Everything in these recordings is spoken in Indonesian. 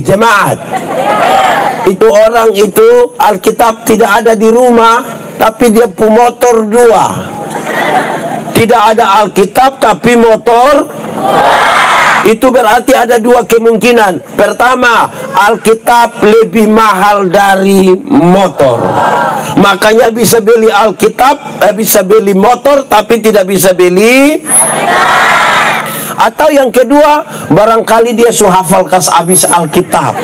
Jemaat, itu orang itu Alkitab tidak ada di rumah, tapi dia motor dua. Tidak ada Alkitab tapi motor. Itu berarti ada dua kemungkinan. Pertama, Alkitab lebih mahal dari motor. Makanya bisa beli Alkitab, bisa beli motor, tapi tidak bisa beli. Atau yang kedua, barangkali dia hafal kas habis Alkitab.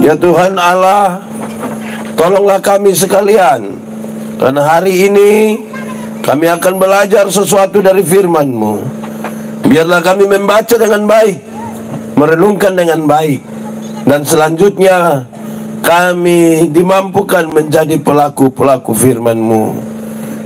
Ya Tuhan Allah, tolonglah kami sekalian, karena hari ini kami akan belajar sesuatu dari firman-Mu. Biarlah kami membaca dengan baik, merenungkan dengan baik, dan selanjutnya kami dimampukan menjadi pelaku-pelaku firman-Mu.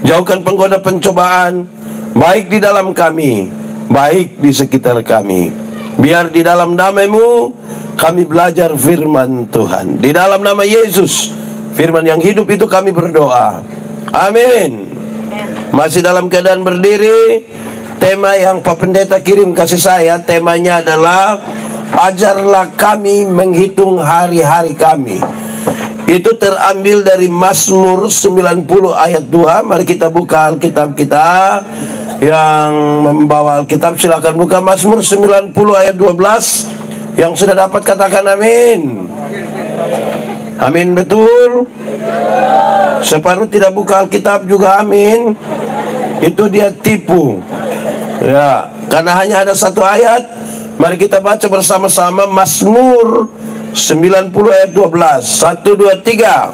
Jauhkan penggoda pencobaan, baik di dalam kami, baik di sekitar kami. Biar di dalam nama-Mu kami belajar firman Tuhan. Di dalam nama Yesus, firman yang hidup itu kami berdoa. Amin. Masih dalam keadaan berdiri. Tema yang Pak Pendeta kirim kasih saya, temanya adalah ajarlah kami menghitung hari-hari kami. Itu terambil dari Mazmur 90 ayat 2. Mari kita buka Alkitab kita. Yang membawa Alkitab silakan buka Mazmur 90 ayat 12. Yang sudah dapat katakan amin. Amin, betul. Separuh tidak buka Alkitab juga amin. Itu dia tipu. Ya, karena hanya ada satu ayat. Mari kita baca bersama-sama Mazmur 90 ayat 12. 1, 2, 3.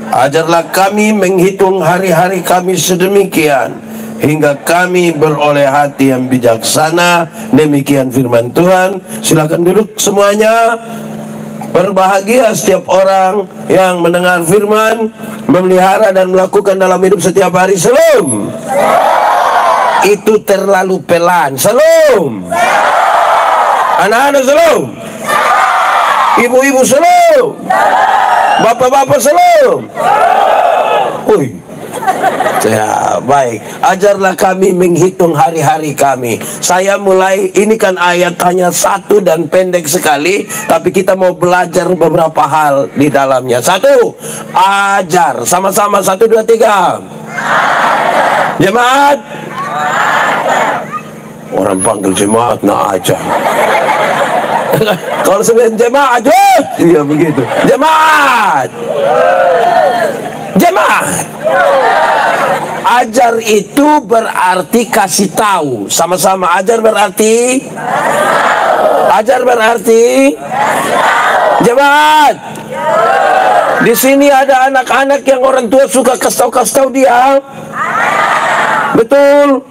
Ajarlah kami menghitung hari-hari kami sedemikian, hingga kami beroleh hati yang bijaksana. Demikian firman Tuhan. Silakan duduk semuanya. Berbahagia setiap orang yang mendengar firman, memelihara dan melakukan dalam hidup setiap hari. Shalom. Itu terlalu pelan. Shalom. Anak-anak shalom. Ibu-ibu shalom. Bapak-bapak shalom. Ya, baik. Ajarlah kami menghitung hari-hari kami. Saya mulai, ini kan ayat hanya satu dan pendek sekali, tapi kita mau belajar beberapa hal di dalamnya. Satu, ajar. Sama-sama, 1, 2, 3. Jemaat. Orang panggil jemaat, nah ajar. Kalau sebenarnya jemaat, iya begitu. Jemaat. Jemaat. Ajar itu berarti kasih tahu. Sama-sama, ajar berarti. Ajar berarti. Jemaat. Di sini ada anak-anak yang orang tua suka kasih tahu dia. Betul.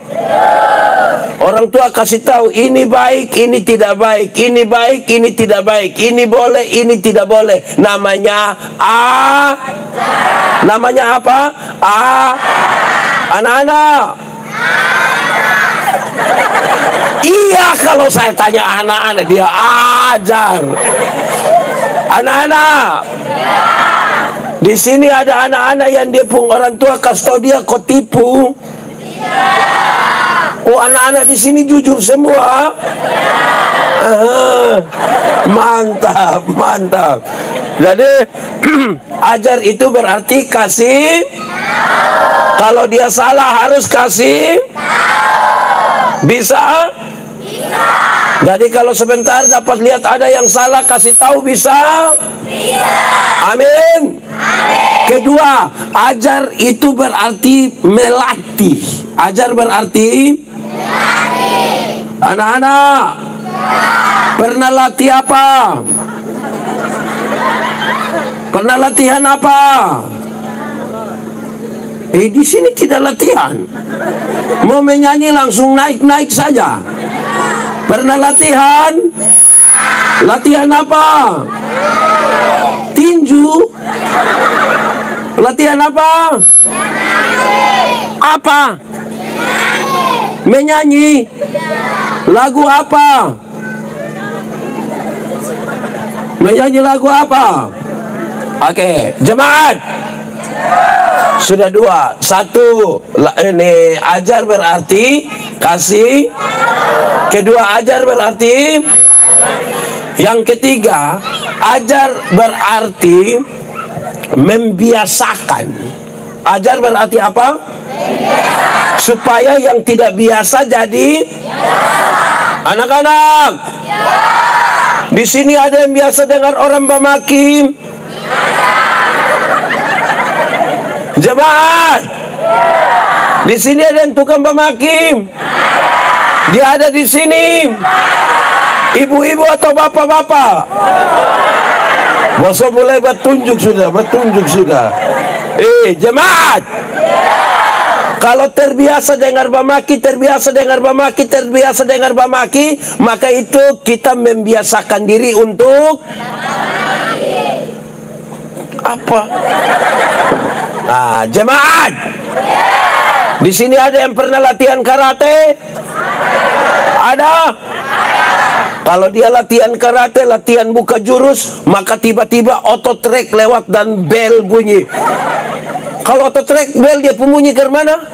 Orang tua kasih tahu ini baik, ini tidak baik, ini baik, ini tidak baik, ini boleh, ini tidak boleh. Namanya namanya apa? Anak-anak. Iya, kalau saya tanya anak-anak, dia ajar. Anak-anak. Di sini ada anak-anak yang dia pun orang tua kasih tahu dia kok tipu. Oh, anak-anak di sini jujur semua. Mantap, mantap. Jadi ajar itu berarti kasih. Kalau dia salah harus kasih. Bisa? Jadi kalau sebentar dapat lihat ada yang salah, kasih tahu bisa? Amin. Kedua, ajar itu berarti melatih. Ajar berarti anak-anak pernah latih apa? Pernah latihan apa? Di sini tidak latihan. Mau menyanyi langsung naik-naik saja. Pernah latihan? Latihan apa? Tinju? Latihan apa? Apa? Menyanyi. Lagu apa? Menyanyi lagu apa? Oke, jemaat. Sudah dua. Satu, ini ajar berarti kasih. Kedua, ajar berarti. Yang ketiga, ajar berarti membiasakan. Ajar berarti apa? Supaya yang tidak biasa jadi. Anak-anak, di sini ada yang biasa dengar orang memaki? Jemaat, di sini ada yang tukang memaki? Dia ada di sini. Ibu-ibu atau bapak-bapak? Masa mulai bertunjuk sudah. Jemaat, kalau terbiasa dengar bamaki, maka itu kita membiasakan diri untuk apa? Nah, jemaat, di sini ada yang pernah latihan karate? Ada? Kalau dia latihan karate, latihan buka jurus, maka tiba-tiba otot trek lewat dan bel bunyi. Kalau otot trek bel dia bunyi ke mana?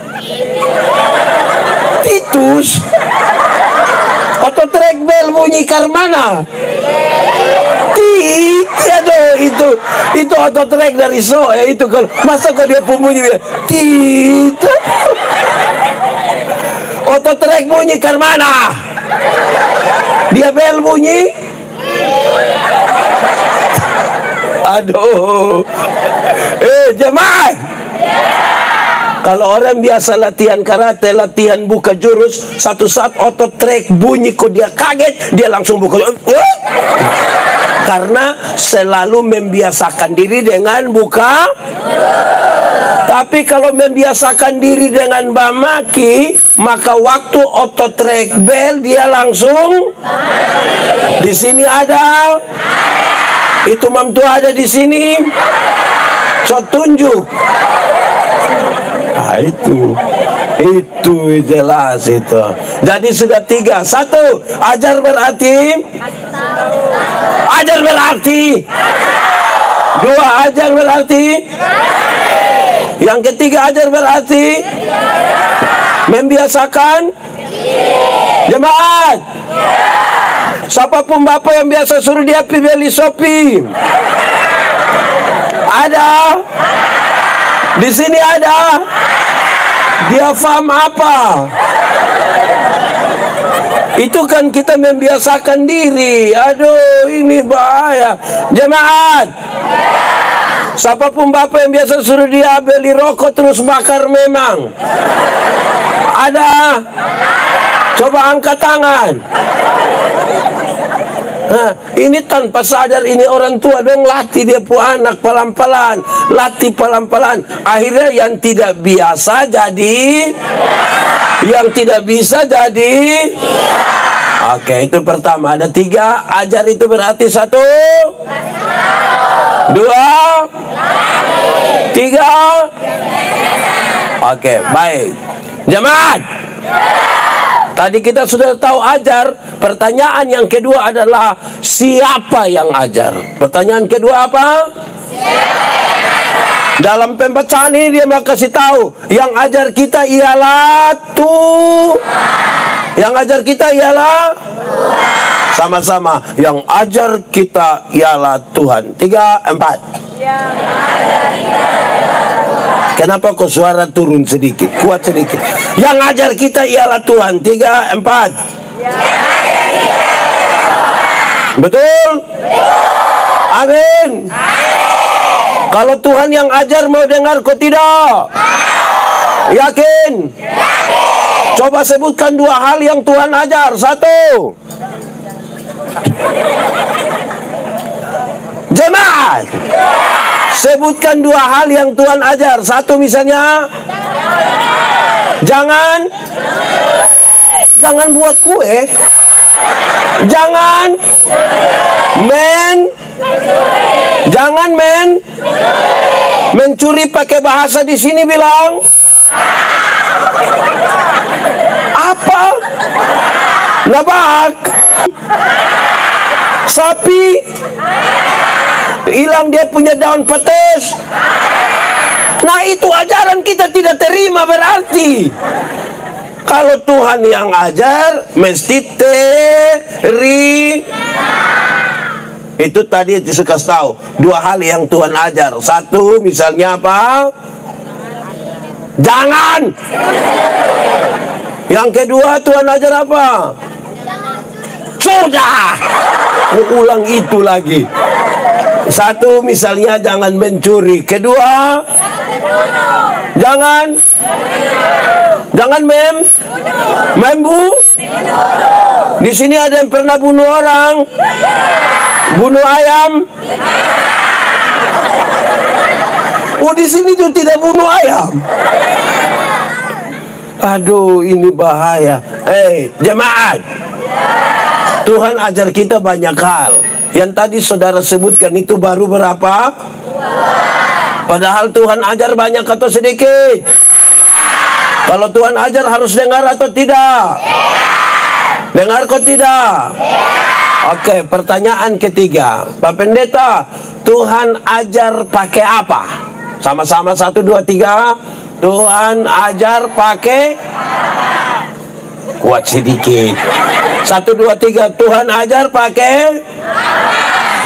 Titus. Otot trek bel bunyi ke mana? Aduh, itu otot trek dari itu kalau masa kok dia bunyi titus. Otot trek bunyi ke mana? Dia bel bunyi. Aduh. Jemaat, kalau orang biasa latihan karate, latihan buka jurus, satu saat otot trek bunyi, kok dia kaget, dia langsung buka. Karena selalu membiasakan diri dengan buka. Tapi kalau membiasakan diri dengan bamaki, maka waktu otot trek bel dia langsung. Di sini ada. Itu mamtu ada di sini. So tunjuk. Nah, itu jelas itu. Jadi sudah tiga. Satu, ajar berarti. Dua, ajar berarti. Yang ketiga, ajar berarti membiasakan. Jemaat, siapapun bapak yang biasa suruh dia beli Shopee, ada di sini ada. Dia paham apa? Itu kan kita membiasakan diri. Aduh, ini bahaya. Jemaat, siapapun bapak yang biasa suruh dia beli rokok terus bakar memang ada? Coba angkat tangan. Nah, ini tanpa sadar ini orang tua dong latih dia pu anak pelan-pelan, latih pelan-pelan. Akhirnya yang tidak biasa jadi, yang tidak bisa jadi. Oke, itu pertama. Ada tiga. Ajar itu berarti satu, dua, tiga. Oke, baik. Jemaat, tadi kita sudah tahu ajar. Pertanyaan yang kedua adalah siapa yang ajar? Pertanyaan kedua apa? Dalam pembacaan ini dia mau kasih tahu yang ajar kita ialah Tuhan. Yang ajar kita ialah sama-sama. Yang ajar kita ialah Tuhan. 3, 4. Kenapa kok suara turun sedikit? Kuat sedikit. Yang ajar kita ialah Tuhan. 3, 4. Betul? Amin. Kalau Tuhan yang ajar mau dengar kok tidak? Yakin? Coba sebutkan 2 hal yang Tuhan ajar. 1. Jemaat, sebutkan 2 hal yang Tuhan ajar. 1 misalnya, jangan buat kue. Jangan mencuri. Pakai bahasa di sini bilang apa? Nabak sapi. hilang dia punya daun petis. Nah, itu ajaran kita tidak terima berarti. Kalau Tuhan yang ajar, mesti itu tadi suka tahu. Dua hal yang Tuhan ajar. Satu, misalnya apa? Jangan. Yang kedua, Tuhan ajar apa? Sudah. Ulang itu lagi. Satu, misalnya jangan mencuri. Kedua, jangan membunuh. Di sini ada yang pernah bunuh orang, bunuh ayam. Oh, di sini juga tidak bunuh ayam. Aduh, ini bahaya. Jemaat, Tuhan ajar kita banyak hal. Yang tadi saudara sebutkan itu baru berapa? Padahal Tuhan ajar banyak atau sedikit? Kalau Tuhan ajar harus dengar atau tidak? Dengar kok tidak? Oke, pertanyaan ketiga, Pak Pendeta, Tuhan ajar pakai apa? Sama-sama 1, 2, 3. Tuhan ajar pakai, kuat sedikit. 1, 2, 3. Tuhan ajar pakai.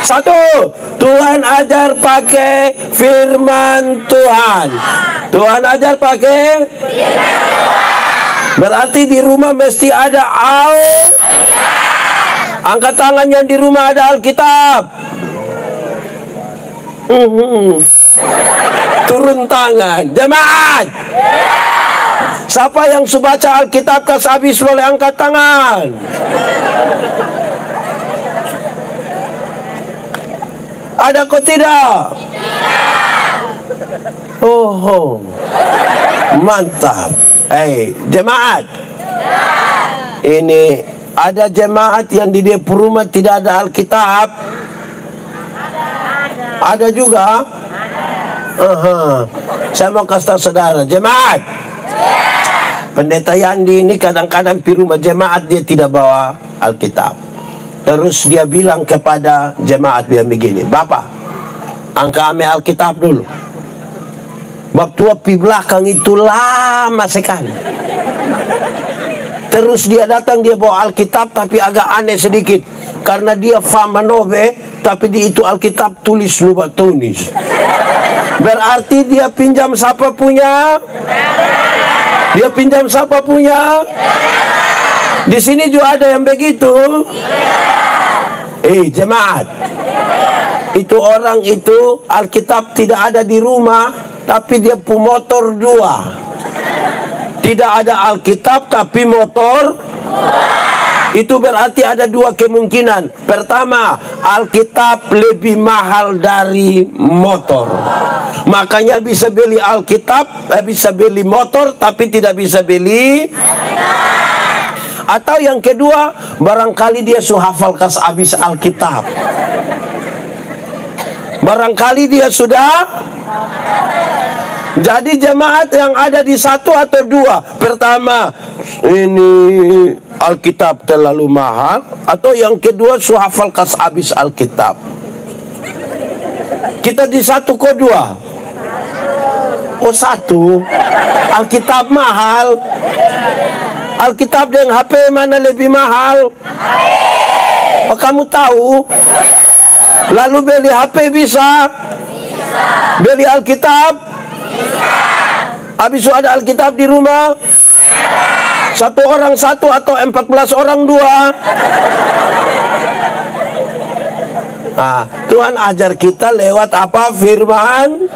1. Tuhan ajar pakai firman Tuhan. Tuhan ajar pakai. Berarti di rumah mesti ada angkat tangan yang di rumah ada Alkitab. Turun tangan. Jemaat, siapa yang baca Alkitab kas habis boleh angkat tangan. Ada kok tidak? Oh, mantap. Jemaat, ini ada jemaat yang di dia rumah tidak ada Alkitab. Ada juga. Saya mau kasih tahu saudara, jemaat, Pendeta Yandi ini kadang-kadang di rumah jemaat dia tidak bawa Alkitab. Terus dia bilang kepada jemaat dia begini, Bapak, angka ame Alkitab dulu. Waktu di belakang itu lama sekali. Terus dia datang, dia bawa Alkitab tapi agak aneh sedikit. Karena dia Famanove, tapi di itu Alkitab tulis lupa tulis. Berarti dia pinjam siapa punya? Dia pinjam siapa punya? Di sini juga ada yang begitu. Jemaat, itu orang itu Alkitab tidak ada di rumah, tapi dia punya motor 2. Tidak ada Alkitab tapi motor. Itu berarti ada 2 kemungkinan. Pertama, Alkitab lebih mahal dari motor. Makanya bisa beli Alkitab, bisa beli motor, tapi tidak bisa beli. Atau yang kedua, barangkali dia sudah hafal kas habis Alkitab. Barangkali dia sudah. Jadi jemaat yang ada di 1 atau 2. Pertama, ini Alkitab terlalu mahal. Atau yang kedua, sudah hafal kas habis Alkitab. Kita di 1 kok 2? Oh 1. Alkitab mahal. Alkitab dan HP mana lebih mahal? Oh, kamu tahu? Lalu beli HP bisa? Beli Alkitab? Habis itu ada Alkitab di rumah? 1 orang 1 atau 14 orang 2? Nah, Tuhan ajar kita lewat apa? Firman.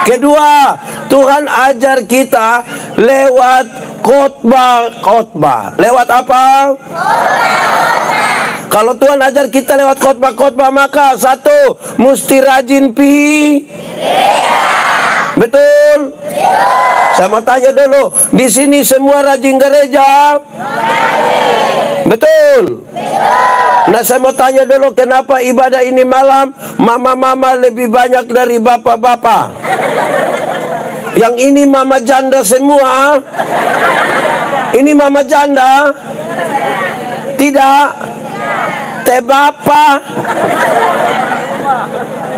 Kedua, Tuhan ajar kita lewat khotbah. Lewat apa? Kalau Tuhan ajar kita lewat khotbah, maka 1, mesti rajin betul? Saya mau tanya dulu, di sini semua rajin gereja? Betul? Nah, saya mau tanya dulu, kenapa ibadah ini malam mama-mama lebih banyak dari bapak-bapak? Yang ini mama janda semua? Ini mama janda? Tidak? Teh bapak?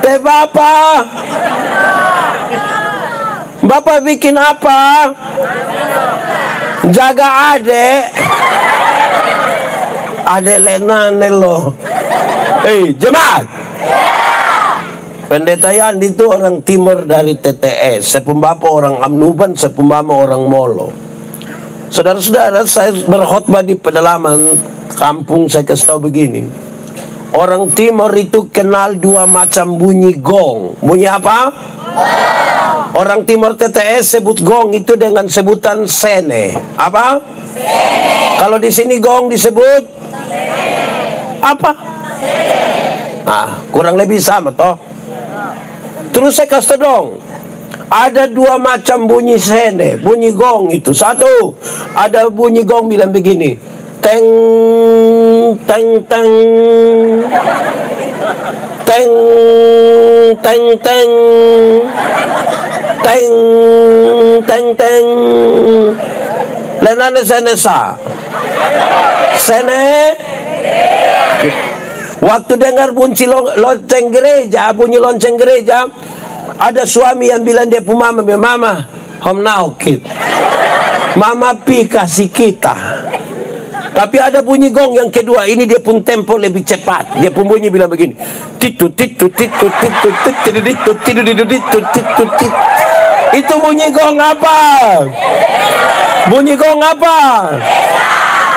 Teh Bapak. Bapak bikin apa? Jaga adek. Adek lenane loh. Jemaat. Pendeta Yandi itu orang timur dari TTS. Sepembapa orang Amnuban, sepembama orang Molo. Saudara-saudara, saya berkhotbah di pedalaman kampung, saya kasih tahu begini. Orang timur itu kenal dua macam bunyi gong. Bunyi apa? Orang timur TTS sebut gong itu dengan sebutan sene. Apa? Sene. Kalau di sini gong disebut apa? Nah, kurang lebih sama toh. Terus saya kasih dong. Ada dua macam bunyi sene, bunyi gong itu. Satu, ada bunyi gong bilang begini. Teng teng teng teng teng teng teng teng teng. Lenane sene sa. Sene. Waktu dengar bunyi lonceng gereja, bunyi lonceng gereja, ada suami yang bilang dia pun mama, hom naukit. Mama pi kasih kita. Tapi ada bunyi gong yang kedua, ini dia pun tempo lebih cepat. Dia pun bunyi bilang begini. Titu titu titu titu titu titu titu titu titu. Itu bunyi gong apa? Bunyi gong apa?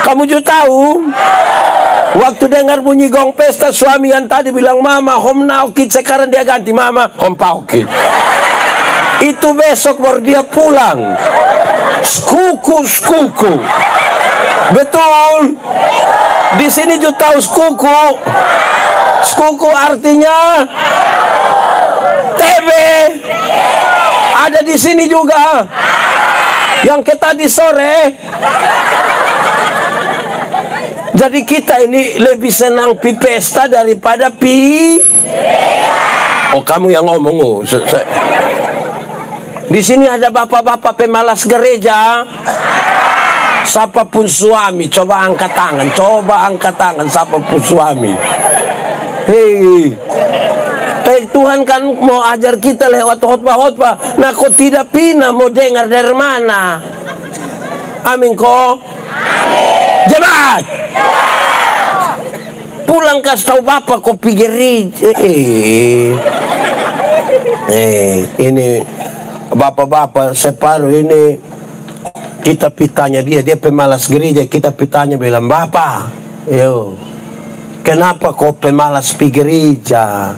Kamu juga tahu? Waktu dengar bunyi gong pesta, suami yang tadi bilang mama hom naukit, sekarang dia ganti mama hom paukit. Itu besok baru dia pulang. Skuku. Betul. Di sini juga tahu skuku. Skuku artinya TB. Ada di sini juga. Yang ke tadi sore. Jadi kita ini lebih senang pi pesta daripada pi. Oh, kamu yang ngomong. Di sini ada bapak-bapak pemalas gereja. Siapapun suami, coba angkat tangan. Coba angkat tangan, siapapun suami. Hei, Tuhan kan mau ajar kita lewat khotbah-khotbah. Nah, kok tidak pina mau dengar dari mana? Amin kok. Jemaat. Pulang kasih tahu bapak kok pikir ini bapak-bapak separuh ini kita pitanya dia pemalas gereja, kita pitanya bilang bapak, yo, kenapa kok pemalas pi gereja?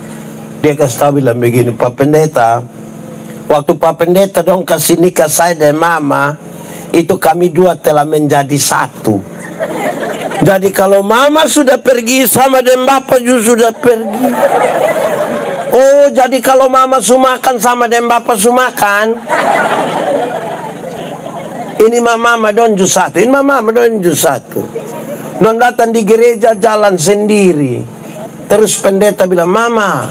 Dia kasih tahu bilang begini, Pak Pendeta, waktu Pak Pendeta dong kasih nikah saya dan mama, itu kami dua telah menjadi satu. Jadi kalau mama sudah pergi sama dan bapak juga sudah pergi. Oh, jadi kalau mama sumakan sama dan bapak sumakan. Ini mama don ju satu. Ini mama don ju satu. Don datang di gereja jalan sendiri. Terus pendeta bilang, mama,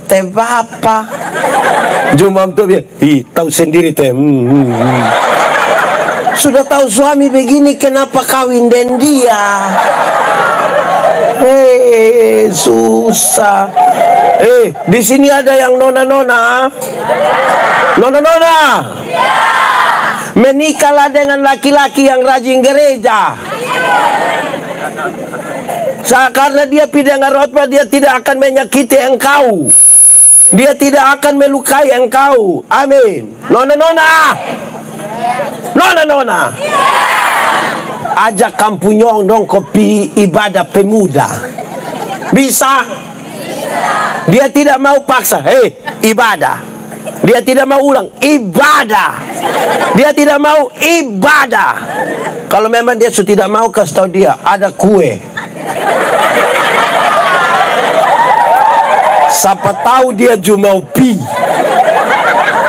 teh bapak. Jumam tuh dia, tahu sendiri teh. Sudah tahu suami begini, kenapa kawin dengan dia? Susah. Di sini ada yang nona-nona. Nona-nona. Menikahlah dengan laki-laki yang rajin gereja. Karena dia pidangan khotbah, dia tidak akan menyakiti engkau. Dia tidak akan melukai engkau. Amin. Nona-nona. Nona. Ajak kampunyong dong kopi ibadah pemuda. Bisa? Dia tidak mau paksa. Ibadah. Dia tidak mau ulang. Ibadah. Dia tidak mau ibadah. Kalau memang dia sudah tidak mau, kasih tahu dia ada kue. Siapa tahu dia cuma mau pi.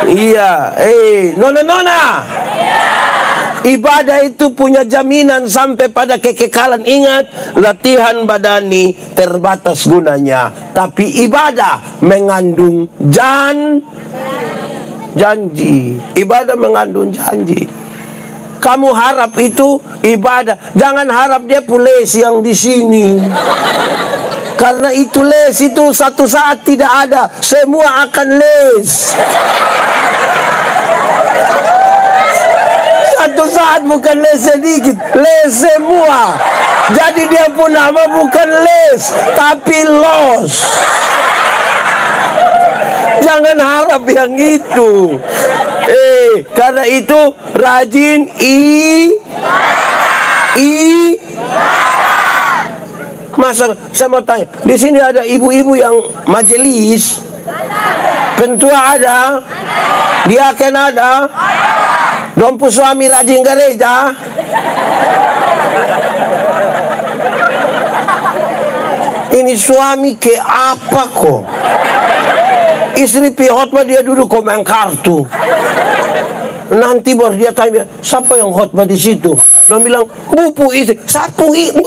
Iya. Nona. Ibadah itu punya jaminan sampai pada kekekalan. Ingat, latihan badani terbatas gunanya, tapi ibadah mengandung janji. Ibadah mengandung janji. Kamu harap itu ibadah, jangan harap dia pules yang di sini. Karena itu les itu satu saat tidak ada, semua akan les. Satu saat bukan les sedikit, les semua. Jadi dia pun nama bukan les, tapi los. Jangan harap yang itu. Karena itu rajin Masa saya mau tanya, di sini ada ibu-ibu yang majelis, pentua ada, diaken ada, dompu suami rajin gereja. Ini suami ke apa kok? Istri pihot mah dia duduk komen kartu. Nanti baru dia tanya, siapa yang khotbah di situ? Dia bilang, bupu istri, satu ibu.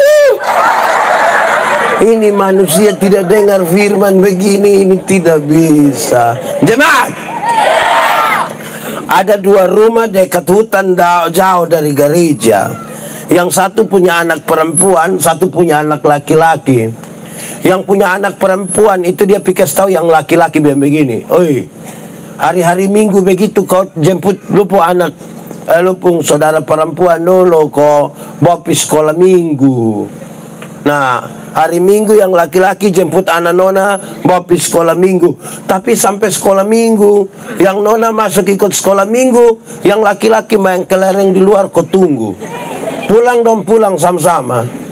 Ini manusia tidak dengar firman begini, ini tidak bisa. Jemaat, ada dua rumah dekat hutan jauh dari gereja. Yang satu punya anak perempuan, satu punya anak laki-laki. Yang punya anak perempuan itu dia pikir tahu yang laki-laki bilang begini, oi, hari-hari Minggu begitu kau jemput lupu anak, lupu saudara perempuan dulu kau bawa pergi sekolah Minggu. Nah, hari Minggu yang laki-laki jemput anak nona bawa pergi sekolah Minggu. Tapi sampai sekolah Minggu, yang nona masuk ikut sekolah Minggu, yang laki-laki main kelereng di luar kau tunggu. Pulang dong pulang sama-sama.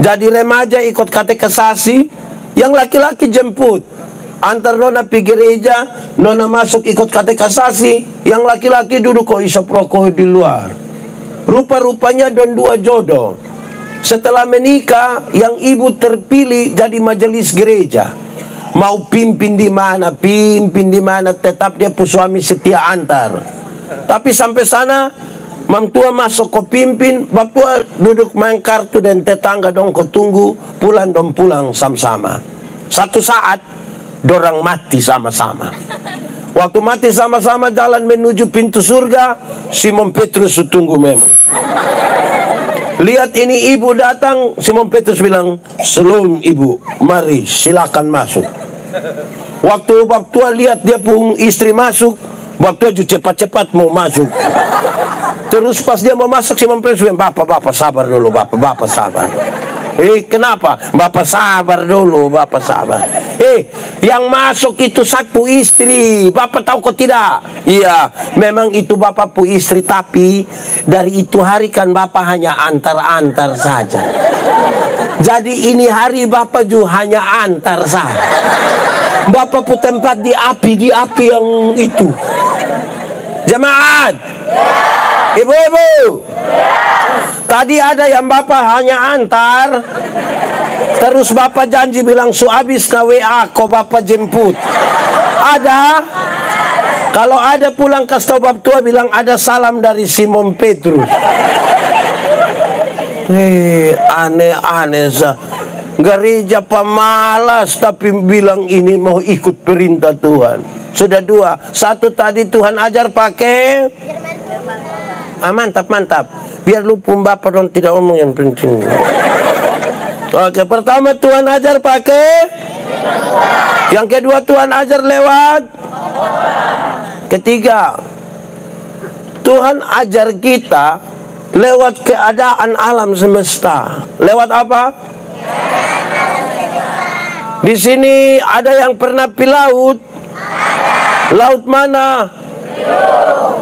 Jadi remaja ikut katekisasi, yang laki-laki jemput. Antar nona pergi gereja, nona masuk ikut katekisasi, yang laki-laki duduk kok isap rokok di luar. Rupa-rupanya dan dua jodoh. Setelah menikah, yang ibu terpilih jadi majelis gereja. Mau pimpin di mana, tetap dia pun suami setia antar. Tapi sampai sana, mamtua masuk kau pimpin, bapua duduk main kartu dan tetangga dong kau tunggu, pulang dong pulang sama-sama. Satu saat, dorang mati sama-sama. Waktu mati sama-sama jalan menuju pintu surga, Simon Petrus tunggu memang. Lihat ini ibu datang, Simon Petrus bilang, "Shalom ibu, mari silakan masuk." Waktu lihat dia pun istri masuk, waktu cepat-cepat mau masuk. Terus pas dia mau masuk, Simon Petrus bilang, Bapak sabar dulu, Bapak sabar. Kenapa? Bapak sabar dulu, Bapak sabar. Yang masuk itu satu istri, Bapak tahu kok tidak? Iya, memang itu Bapak pu istri, tapi dari itu hari kan Bapak hanya antar-antar saja. Jadi ini hari Bapak juga hanya antar saja. Bapak pu tempat di api yang itu. Jemaat, ibu-ibu, tadi ada yang Bapak hanya antar, terus Bapak janji bilang habis ke WA kok Bapak jemput. Ada? Kalau ada pulang ke stobab tua bilang ada salam dari Simon Petrus. Aneh-aneh sah. Gereja pemalas tapi bilang ini mau ikut perintah Tuhan. Sudah dua. Satu tadi Tuhan ajar pakai mantap. Biar lu pun Bapak dong tidak omong yang penting. Oke, pertama Tuhan ajar pakai. Yang kedua Tuhan ajar lewat. Ketiga, Tuhan ajar kita lewat keadaan alam semesta. Lewat apa? Di sini ada yang pernah pi laut. Laut mana?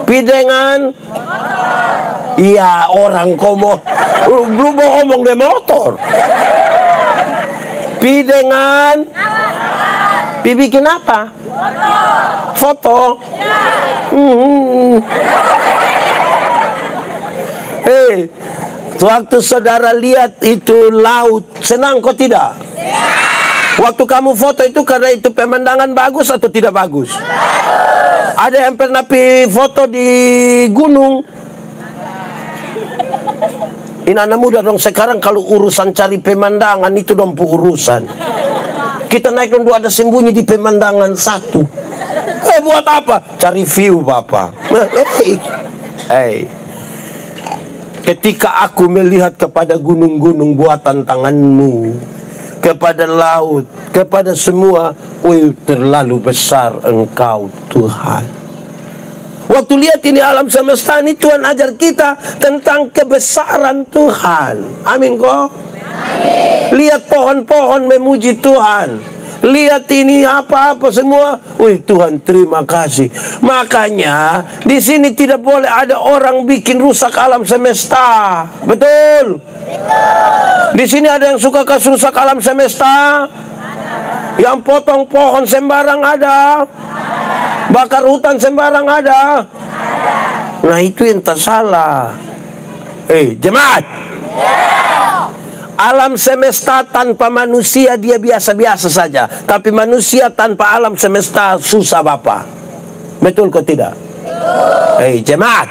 Pidengan. Iya, orang komo. Belum mau ngomong deh motor. Pidengan. Bikin apa? Foto. Waktu saudara lihat itu laut, senang kok tidak? Waktu kamu foto itu karena itu pemandangan bagus atau tidak bagus? Ada yang pernah foto di gunung? Ini anak muda dong sekarang kalau urusan cari pemandangan itu dong urusan. Kita naik dong ada sembunyi di pemandangan satu. Buat apa? Cari view Bapak. Ketika aku melihat kepada gunung-gunung buatan tanganmu, kepada laut, kepada semua. Wih, terlalu besar Engkau Tuhan. Waktu lihat ini alam semesta ini, Tuhan ajar kita tentang kebesaran Tuhan. Amin kok? Lihat pohon-pohon memuji Tuhan. Lihat ini apa-apa semua. Wih, Tuhan terima kasih. Makanya di sini tidak boleh ada orang bikin rusak alam semesta. Betul? Di sini ada yang suka rusak alam semesta? Yang potong pohon sembarang ada? Bakar hutan sembarang ada? Nah, itu yang tersalah. Jemaat, alam semesta tanpa manusia dia biasa-biasa saja. Tapi manusia tanpa alam semesta susah Bapak. Betul kok tidak? Jemaat,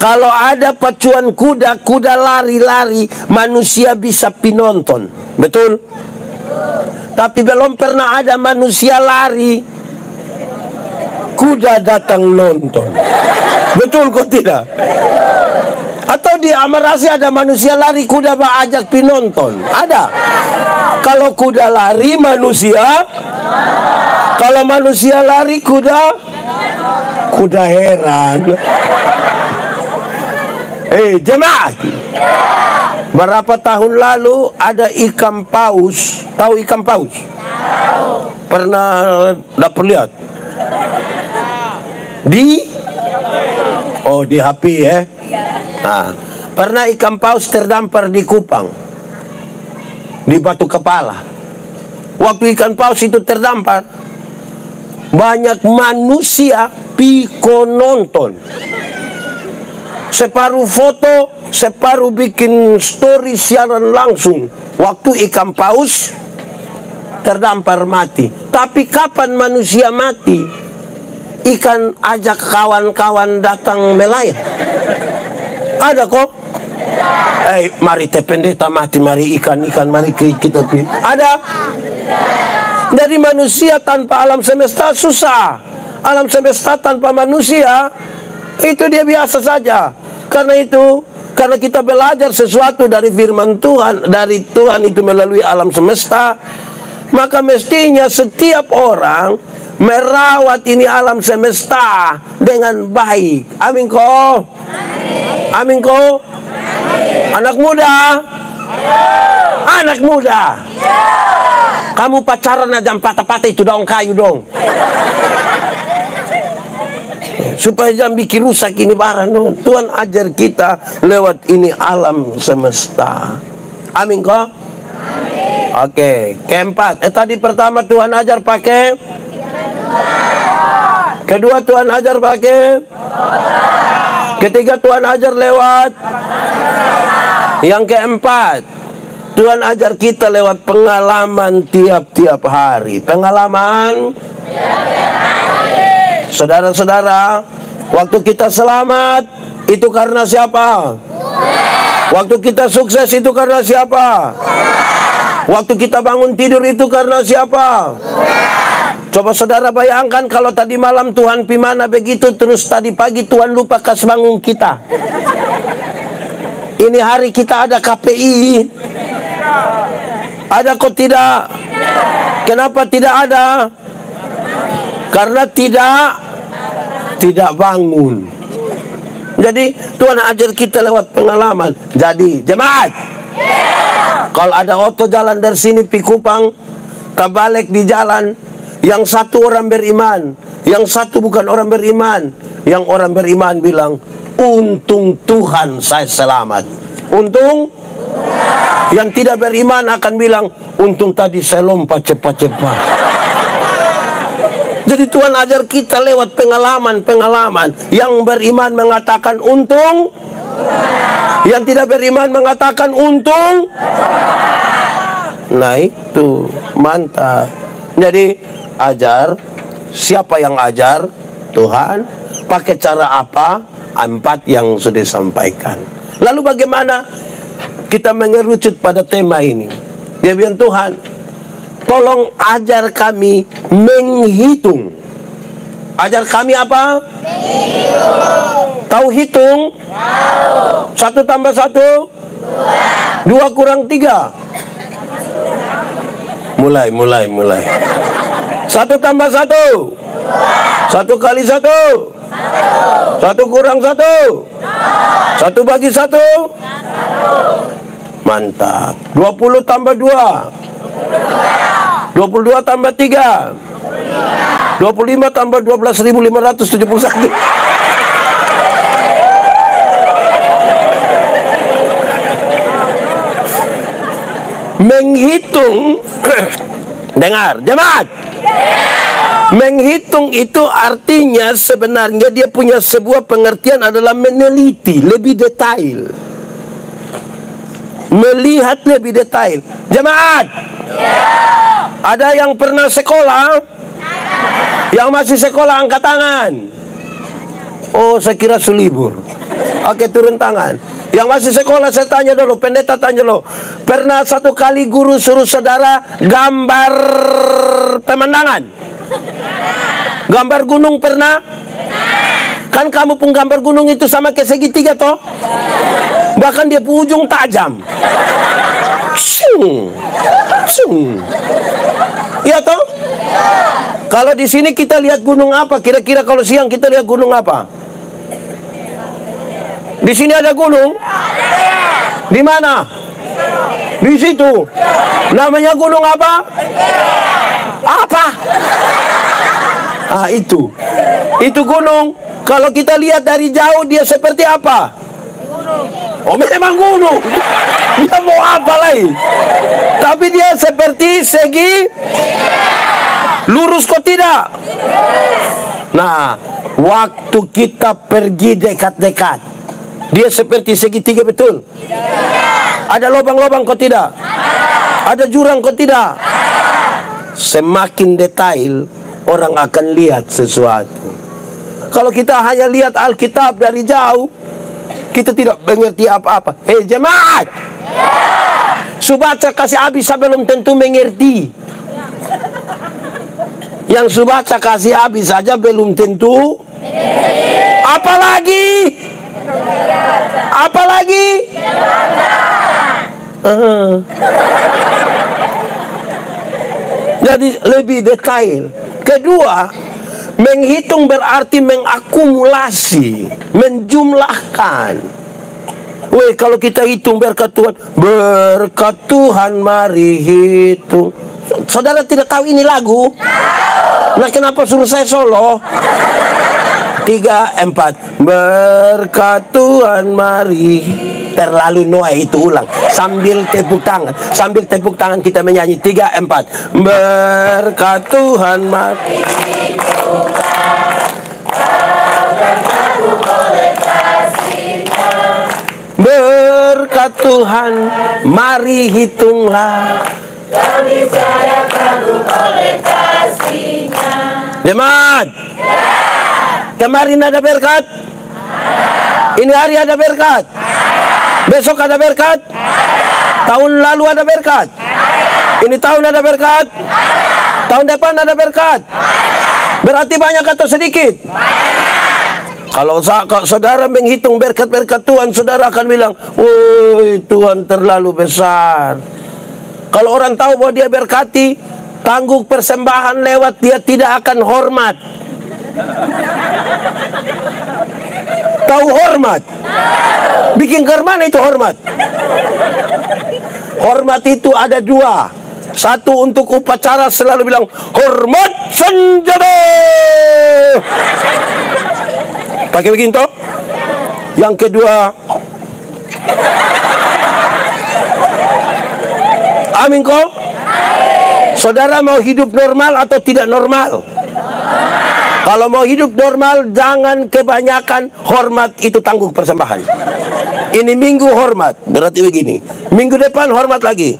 kalau ada pacuan kuda, kuda lari-lari, manusia bisa pinonton. Betul? Tapi belum pernah ada manusia lari, kuda datang nonton. Betul kok tidak? Atau di Amarasi ada manusia lari, kuda ajak pinonton? Ada. Kalau kuda lari manusia, kalau manusia lari kuda heran. Jemaat, berapa tahun lalu ada ikan paus. Tahu ikan paus? Pernah dapat lihat? Di HP ya. Nah, pernah ikan paus terdampar di Kupang, di Batu Kepala. Waktu ikan paus itu terdampar, banyak manusia piko nonton. Separuh foto, separuh bikin story siaran langsung. Waktu ikan paus terdampar mati. Tapi kapan manusia mati? Ikan ajak kawan-kawan datang melayang. Ada kok? Mari teh pendeta mati, mari ikan, mari kita pilih. Ada? Dari manusia tanpa alam semesta susah. Alam semesta tanpa manusia itu dia biasa saja. Karena itu, karena kita belajar sesuatu dari firman Tuhan, dari Tuhan itu melalui alam semesta, maka mestinya setiap orang merawat ini alam semesta dengan baik. Amin kok? Amin kok? Anak muda? Anak muda? Kamu pacaran aja patah-patah itu daun kayu dong. Supaya jangan bikin rusak ini barang dong. Tuhan ajar kita lewat ini alam semesta. Amin kok? Oke, keempat. Tadi pertama Tuhan ajar pakai. Kedua Tuhan ajar pakai. Ketiga Tuhan ajar lewat. Yang keempat, Tuhan ajar kita lewat pengalaman tiap-tiap hari. Pengalaman. Saudara-saudara, waktu kita selamat itu karena siapa? Waktu kita sukses itu karena siapa? Waktu kita bangun tidur itu karena siapa? Coba saudara bayangkan kalau tadi malam Tuhan pimana begitu, terus tadi pagi Tuhan lupa kasih bangun kita. Ini hari kita ada KPI. Ada kok tidak? Kenapa tidak ada? Karena tidak bangun. Jadi Tuhan ajar kita lewat pengalaman. Jadi jemaat, kalau ada oto jalan dari sini pi Kupang, kebalik di jalan, yang satu orang beriman, yang satu bukan orang beriman. Yang orang beriman bilang, untung Tuhan saya selamat. Untung. Yang tidak beriman akan bilang, untung tadi saya lompat cepat-cepat. Jadi Tuhan ajar kita lewat pengalaman-pengalaman. Yang beriman mengatakan untung, yang tidak beriman mengatakan untung. Nah itu mantap. Jadi ajar, siapa yang ajar? Tuhan. Pakai cara apa? 4 yang sudah disampaikan. Lalu bagaimana kita mengerucut pada tema ini? Dia bilang, Tuhan, tolong ajar kami menghitung. Ajar kami apa? Menghitung. Tahu hitung? Tahu. 1 tambah 1? 2. 2 kurang 3? Mulai. 1 tambah 1. 1 kali 1. 1 kurang 1. 1 bagi 1. Mantap. 20 tambah 2. 22 tambah 3. 25 tambah 12.571. Menghitung dengar jemaat, menghitung itu artinya sebenarnya dia punya sebuah pengertian adalah meneliti lebih detail, melihat lebih detail. Jemaat, ada yang pernah sekolah? Yang masih sekolah angkat tangan. Oh, saya kira selibur. Oke, turun tangan. Yang masih sekolah saya tanya dulu, pendeta tanya dulu. Pernah satu kali guru suruh saudara gambar pemandangan? Gambar gunung pernah? Kan kamu pun gambar gunung itu sama kayak segitiga toh? Bahkan dia ujung tajam. Iya toh? Kalau di sini kita lihat gunung apa? Kira-kira kalau siang kita lihat gunung apa? Di sini ada gunung? Di mana? Di situ. Namanya gunung apa? Apa? Ah, itu. Itu gunung. Kalau kita lihat dari jauh dia seperti apa? Oh, memang gunung. Dia mau apa lagi? Tapi dia seperti segi lurus kok tidak? Nah, waktu kita pergi dekat-dekat, dia seperti segitiga betul? Ada lubang-lubang kok tidak? Ada jurang kok tidak? Semakin detail, orang akan lihat sesuatu. Kalau kita hanya lihat Alkitab dari jauh, kita tidak mengerti apa-apa. Hei jemaat, subaca kasih habis belum tentu mengerti. Yang subaca kasih habis saja belum tentu. Apalagi? Jadi lebih detail. Kedua, menghitung berarti mengakumulasi, menjumlahkan. Weh, kalau kita hitung berkat Tuhan mari hitung. Saudara tidak tahu ini lagu? Nah, kenapa suruh saya solo? 3, 4. Berkat Tuhan mari. Terlalu noe itu ulang. Sambil tepuk tangan kita menyanyi. 3, 4. Berkat Tuhan mari. Berkat Tuhan mari hitunglah. Kami saya kagum oleh kasih-Nya. Jemaat, kemarin ada berkat? Ini hari ada berkat? Besok ada berkat? Tahun lalu ada berkat? Ini tahun ada berkat? Tahun depan ada berkat? Berarti banyak atau sedikit? Kalau saudara menghitung berkat-berkat Tuhan, saudara akan bilang, woi, Tuhan terlalu besar. Kalau orang tahu bahwa dia berkati, tanggung persembahan lewat, dia tidak akan hormat. Tahu hormat? Bikin ke mana itu hormat? Hormat itu ada 2. Satu untuk upacara selalu bilang, hormat senjata. Pakai begini toh? Yang kedua, amin kok? Saudara mau hidup normal atau tidak normal? Kalau mau hidup normal, jangan kebanyakan hormat itu tanggung persembahan. Ini minggu hormat, berarti begini. Minggu depan hormat lagi.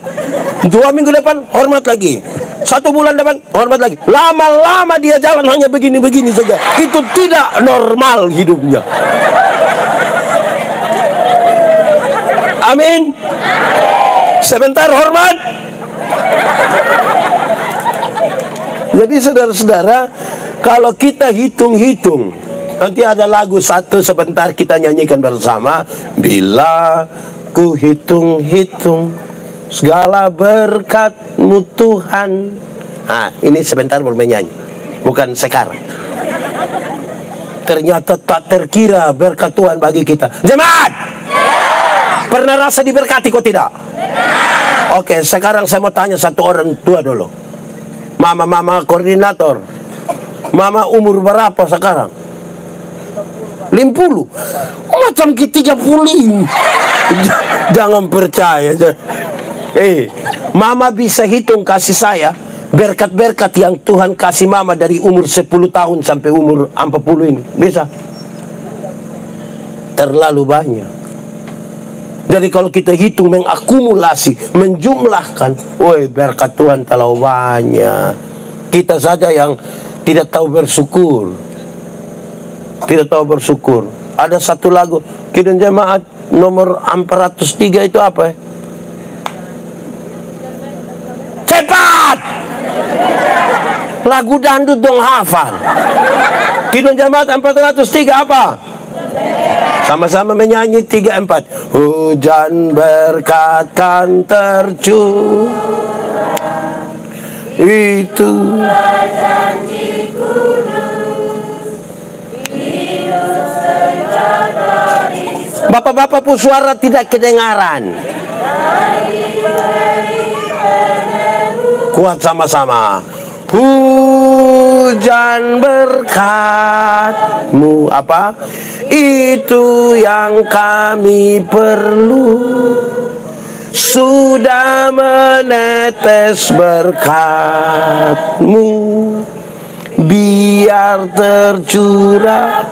2 minggu depan hormat lagi. 1 bulan depan hormat lagi. Lama-lama dia jalan hanya begini-begini saja. Itu tidak normal hidupnya. Amin. Sebentar hormat. Jadi saudara-saudara, kalau kita hitung-hitung, nanti ada lagu satu sebentar kita nyanyikan bersama. Bila ku hitung-hitung segala berkat-Mu Tuhan. Nah, ini sebentar baru menyanyi, bukan sekarang. Ternyata tak terkira berkat Tuhan bagi kita. Jemaat, pernah rasa diberkati kok tidak? Oke, sekarang saya mau tanya satu orang tua dulu. Mama koordinator, mama umur berapa sekarang? 50. Macam kita 30. Jangan percaya. Mama bisa hitung kasih saya berkat-berkat yang Tuhan kasih mama dari umur 10 tahun sampai umur 40 ini. Bisa? Terlalu banyak. Jadi kalau kita hitung, mengakumulasi, menjumlahkan, woi, berkat Tuhan terlalu banyak. Kita saja yang tidak tahu bersyukur. Tidak tahu bersyukur. Ada satu lagu Kidung Jemaat nomor 403 itu apa ya? Cepat! Lagu dangdut dong hafal. Kidung Jemaat 403 apa? Sama-sama menyanyi 3-4. Hujan berkat kan tercurah, itu Bapak-bapak pun suara tidak kedengaran. Kuat sama-sama. Hujan berkat-Mu apa? Itu yang kami perlu. Sudah menetes berkat-Mu, biar tercurah.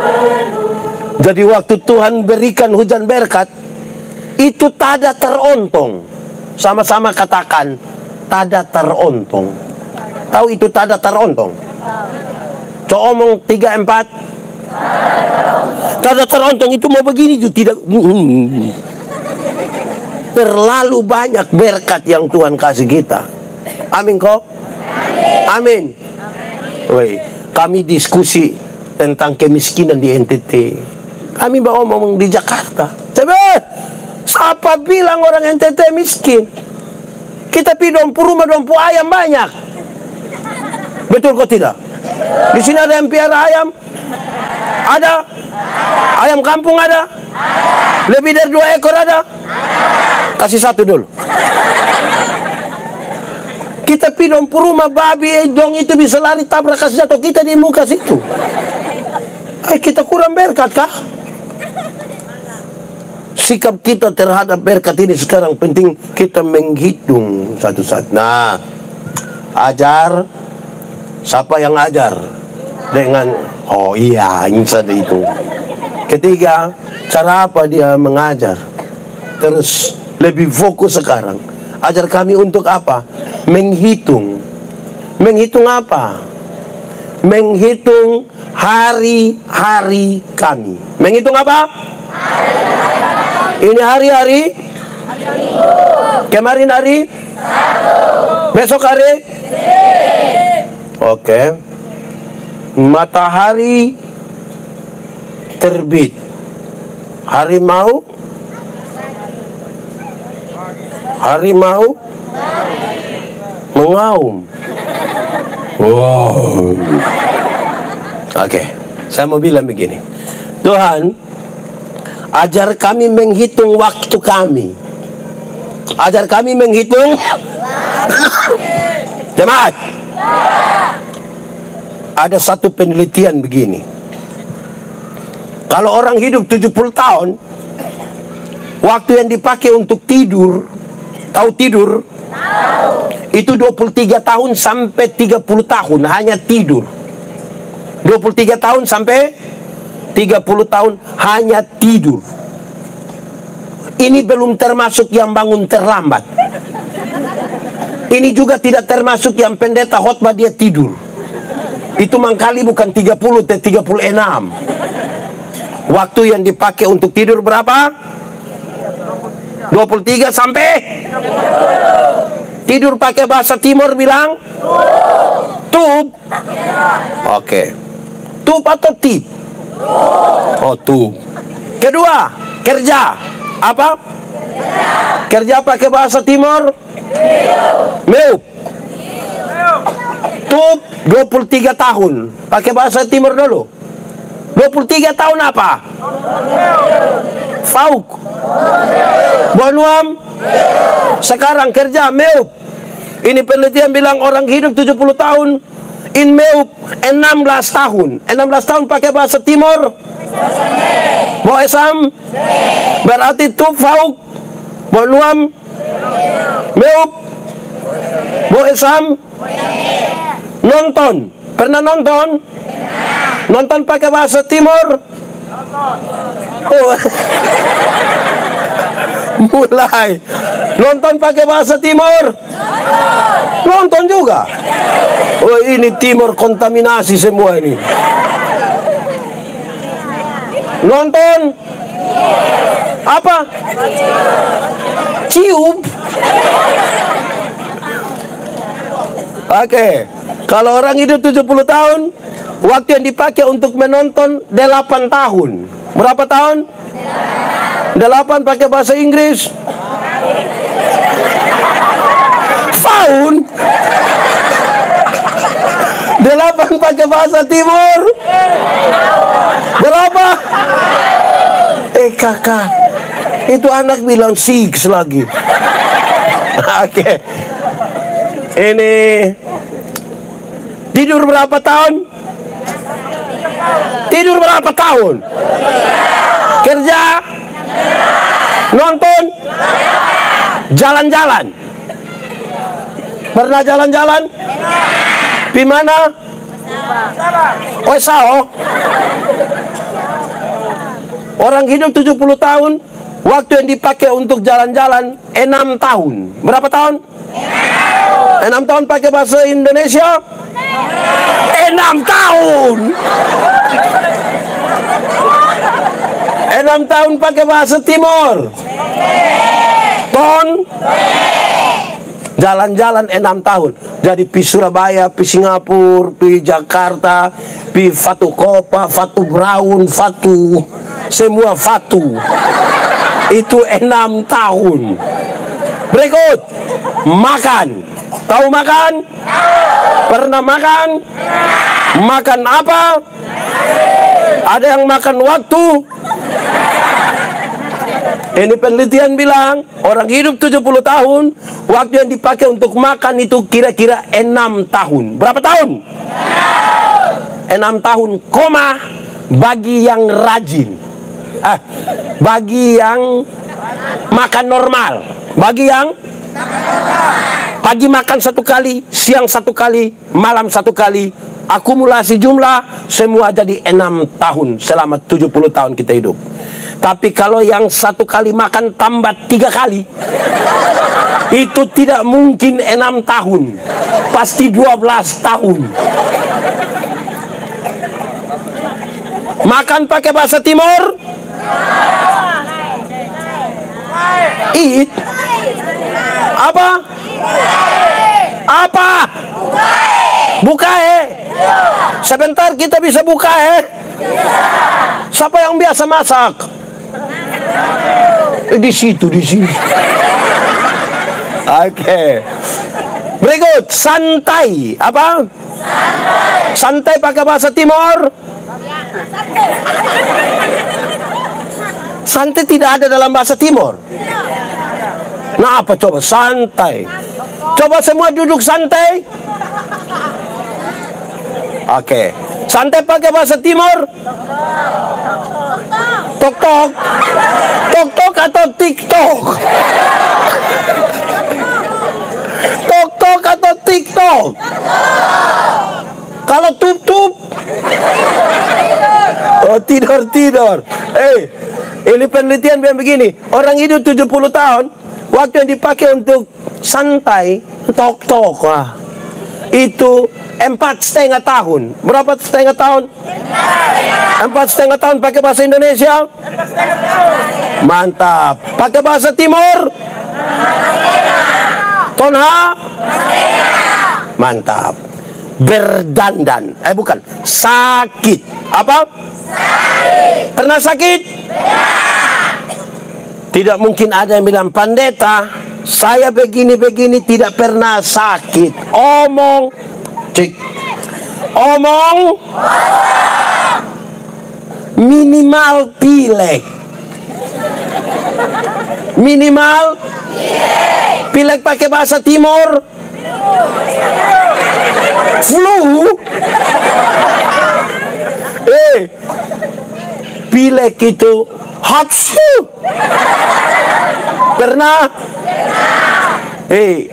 Jadi waktu Tuhan berikan hujan berkat, itu tada terontong. Sama-sama katakan, tada terontong. Tahu itu tada terontong? Coba omong 3-4. Tada terontong itu mau begini juga tidak. Terlalu banyak berkat yang Tuhan kasih kita. Amin kok? Amin. Woi, kami diskusi tentang kemiskinan di NTT. Kami bawa ngomong di Jakarta. Coba, siapa bilang orang NTT miskin? Kita pi dompu rumah, dompu ayam banyak. Betul kok tidak? Di sini ada yang piara ayam? Ada? Ayam kampung ada? Lebih dari 2 ekor ada? Kasih satu dulu. Kita pi dompu rumah babi, dong itu bisa lari tabrak kasih jatuh kita di muka situ. Kita kurang berkat kah? Sikap kita terhadap berkat ini sekarang penting kita menghitung satu-satu. Nah, ajar. Siapa yang ajar? Dengan, oh iya, insya Allah itu. Ketiga, cara apa dia mengajar? Terus lebih fokus sekarang. Ajar kami untuk apa? Menghitung. Menghitung apa? Menghitung hari-hari kami. Menghitung apa? Ini hari-hari. Kemarin hari. Besok hari. Oke. Matahari terbit. Harimau. Harimau mengaum. Wow. Oke, saya mau bilang begini. Tuhan, ajar kami menghitung waktu kami. Ajar kami menghitung. Jemaat, ada satu penelitian begini. Kalau orang hidup 70 tahun, waktu yang dipakai untuk tidur, tahu tidur? Itu 23 tahun sampai 30 tahun hanya tidur. 23 tahun sampai 30 tahun hanya tidur. Ini belum termasuk yang bangun terlambat. Ini juga tidak termasuk yang pendeta khotbah dia tidur. Itu mangkali bukan 30, tapi 36. Waktu yang dipakai untuk tidur berapa? 23 sampai 30. Tidur pakai bahasa timur bilang tub. Oke. Tub atau tip? Oh, tub. Kedua, kerja. Apa? Kerja pakai bahasa timur Meup. Tup 23 tahun. Pakai bahasa timur dulu. 23 tahun apa? Fauk. Bonuam. Sekarang kerja meup. Ini penelitian bilang orang hidup 70 tahun. In meup 16 tahun. 16 tahun pakai bahasa timur. Boesam. Berarti tup fauk. Bonuam. Meup. Boesam. Nonton. Pernah nonton? Nonton pakai bahasa timur? Oh. Mulai. Nonton pakai bahasa timur? Nonton juga. Oh, ini timur kontaminasi semua ini. Nonton? Apa? Cium. Oke. Kalau orang hidup 70 tahun, waktu yang dipakai untuk menonton 8 tahun. Berapa tahun? 8 pakai bahasa Inggris. Tahun. 8 pakai bahasa timur. Berapa? Kakak, itu anak bilang 6 lagi. Oke. Ini tidur berapa tahun? Tidur berapa tahun? Kerja? Nonton? Jalan-jalan? Pernah jalan-jalan? Di mana? Oh, sao. Orang hidup 70 tahun, waktu yang dipakai untuk jalan-jalan 6 tahun. Berapa tahun? 6 tahun pakai bahasa Indonesia? 6 tahun. 6 tahun pakai bahasa timur. Ton. Jalan-jalan 6 tahun. Jadi pi Surabaya, pi Singapura, pi Jakarta, pi Fatu Kopa, Fatu Brown, Fatu, semua Fatu. Itu 6 tahun. Berikut, makan. Tahu makan? Pernah makan? Makan apa? Ada yang makan waktu? Ini penelitian bilang orang hidup 70 tahun, waktu yang dipakai untuk makan itu kira-kira 6 tahun. Berapa tahun? 6 tahun, koma, bagi yang rajin. Bagi yang makan normal. Bagi yang pagi makan 1 kali, siang 1 kali, malam 1 kali, akumulasi jumlah semua jadi 6 tahun selama 70 tahun kita hidup. Tapi kalau yang 1 kali makan tambah 3 kali, itu tidak mungkin 6 tahun, pasti 12 tahun. Makan pakai bahasa timur? Eat. Apa? Apa? Bukae. Sebentar kita bisa bukae. Siapa yang biasa masak? Di situ, di sini. Oke. Berikut, santai. Apa? Santai pakai bahasa timur? Santai tidak ada dalam bahasa timur. Nah, apa coba? Santai. Coba semua duduk santai. Oke. Santai pakai bahasa timur? Tok-tok. Tok-tok atau TikTok? Tok-tok atau TikTok? Kalau tup-tup? Oh, tidur-tidur. Ini penelitian bilang begini. Orang hidup 70 tahun, waktu yang dipakai untuk santai, tok-tok. Itu 4,5 tahun. Berapa setengah tahun? 4,5 tahun pakai bahasa Indonesia? Mantap. Pakai bahasa timur? Tonha? Mantap. Berdandan. Bukan. Sakit. Apa? Sakit. Pernah sakit? Tidak mungkin ada yang bilang, pendeta, Saya begini-begini tidak pernah sakit. Omong. Cik. Omong. Minimal pilek. Minimal pilek pakai bahasa timur. Flu. Pilek itu hatsu. Pernah?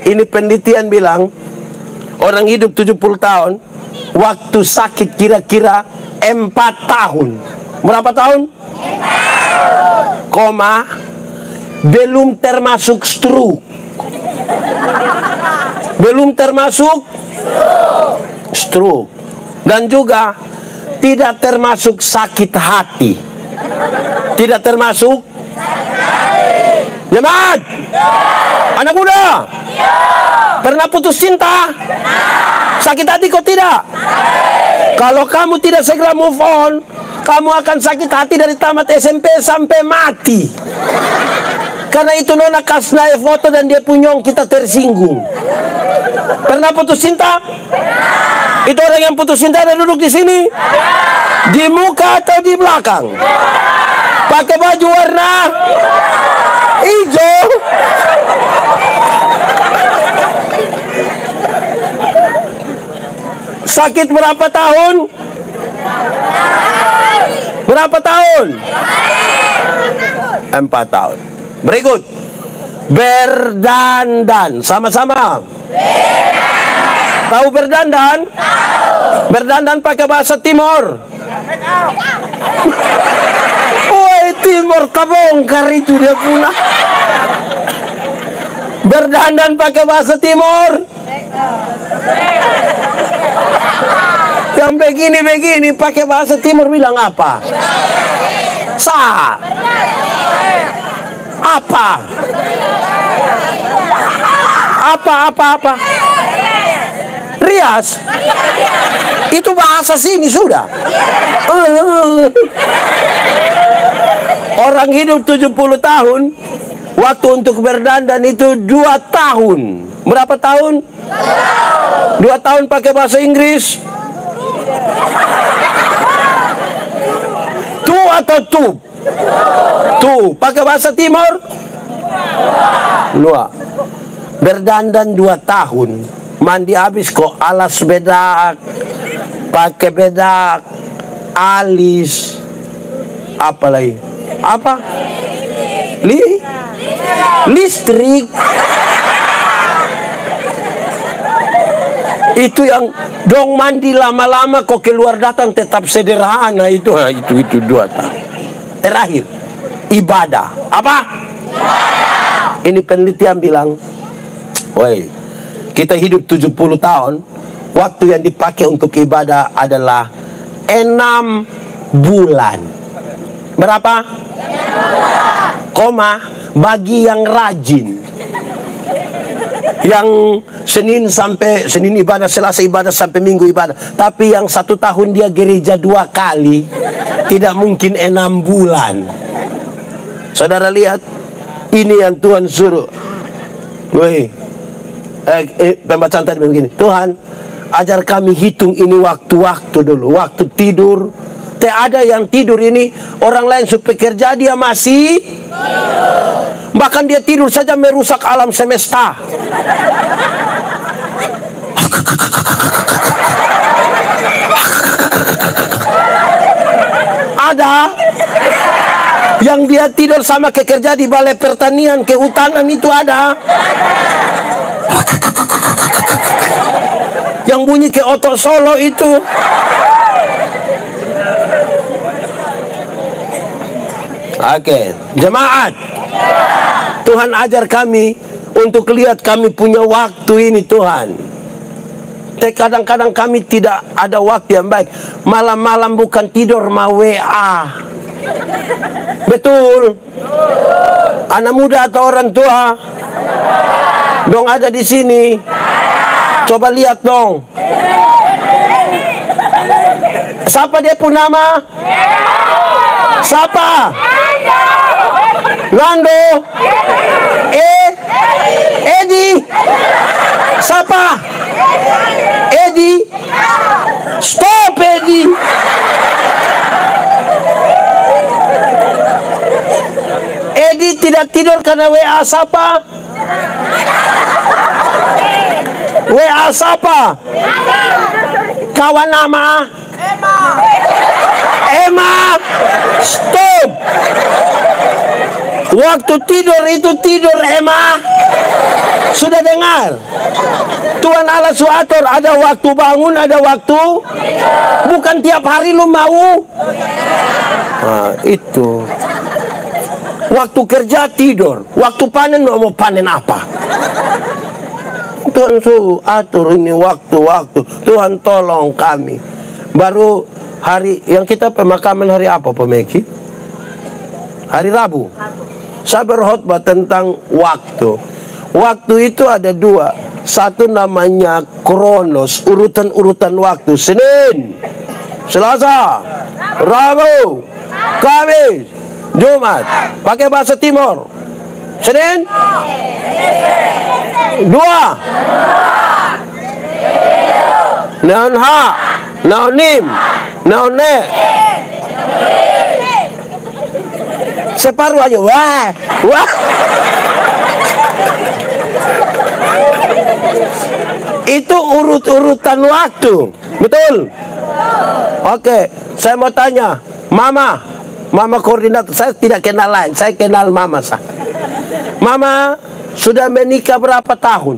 Ini penelitian bilang orang hidup 70 tahun, waktu sakit kira-kira 4 tahun. Berapa tahun? Koma, belum termasuk stroke. Belum termasuk stroke. Dan juga tidak termasuk sakit hati. Tidak termasuk jemaat. Anak muda, pernah putus cinta? Sakit hati kok tidak? Kalau kamu tidak segera move on, kamu akan sakit hati dari tamat SMP sampai mati. Karena itu Nona Kasnai foto dan dia punyong, kita tersinggung. Pernah putus cinta? Itu orang yang putus cinta ada duduk di sini? Di muka atau di belakang? Pakai baju warna hijau. Sakit berapa tahun? Berapa tahun? 4 tahun. Berikut, berdandan. Sama-sama. Tahu berdandan? Berdandan pakai bahasa timur. Woi, timur kabongkar itu dia pula. Berdandan pakai bahasa timur. Yang begini-begini pakai bahasa timur bilang apa? Sa. Apa? Apa? Rias. Itu bahasa sini sudah. Orang hidup 70 tahun, waktu untuk berdandan itu 2 tahun. Berapa tahun? 2 tahun pakai bahasa Inggris. Tu atau tu? Tu. Pakai bahasa timur? Lua. Berdandan 2 tahun. Mandi habis kok alas bedak, pakai bedak, alis, apa lagi? Apa? Listrik. Itu yang dong mandi lama-lama kok keluar datang tetap sederhana itu. Itu 2 tahun. Terakhir, ibadah. Apa? Ini penelitian bilang, woi, kita hidup 70 tahun, waktu yang dipakai untuk ibadah adalah 6 bulan. Berapa? Koma, bagi yang rajin, yang Senin ibadah, Selasa ibadah, sampai Minggu ibadah. Tapi yang 1 tahun dia gereja 2 kali, tidak mungkin 6 bulan. Saudara lihat, ini yang Tuhan suruh. Woi, pembacaan tadi begini, Tuhan ajar kami hitung ini waktu-waktu dulu, waktu tidur. Tak ada yang tidur ini, orang lain supaya kerja dia masih, bahkan dia tidur saja merusak alam semesta. Ada yang dia tidur sama kerja di balai pertanian, kehutanan itu ada. Yang bunyi ke otot Solo itu. Oke, jemaat, Tuhan ajar kami untuk lihat kami punya waktu ini, Tuhan. Kadang-kadang kami tidak ada waktu yang baik. Malam-malam bukan tidur mau WA. Betul? Anak muda atau orang tua? Dong ada di sini. Coba lihat dong. Siapa dia pun nama? Siapa? Lando. Edi. Siapa? Edi. Stop, Edi. Edi tidak tidur karena WA siapa? WA siapa? Kawan nama? Emma. Stop. Waktu tidur itu tidur, Emma. Sudah dengar? Tuhan Allah suatur, ada waktu bangun, ada waktu. Bukan tiap hari lu mau. Nah, itu. Waktu kerja tidur, waktu panen mau panen apa? Tuhan atur ini waktu-waktu. Tuhan tolong kami. Baru hari yang kita pemakaman hari apa, Pak Meki? Hari Rabu. Saya berkhotbah tentang waktu. Waktu itu ada dua. Satu namanya kronos, urutan-urutan waktu. Senin, Selasa, Rabu, Kamis, Jumat. Pakai bahasa Timur. Senin, dua. Naon ha, naon nim, naon ne. Separuh aja, wah. Itu urut-urutan waktu, betul? Oke, saya mau tanya, Mama koordinator, saya tidak kenal lain, saya kenal Mama saya. Mama sudah menikah berapa tahun?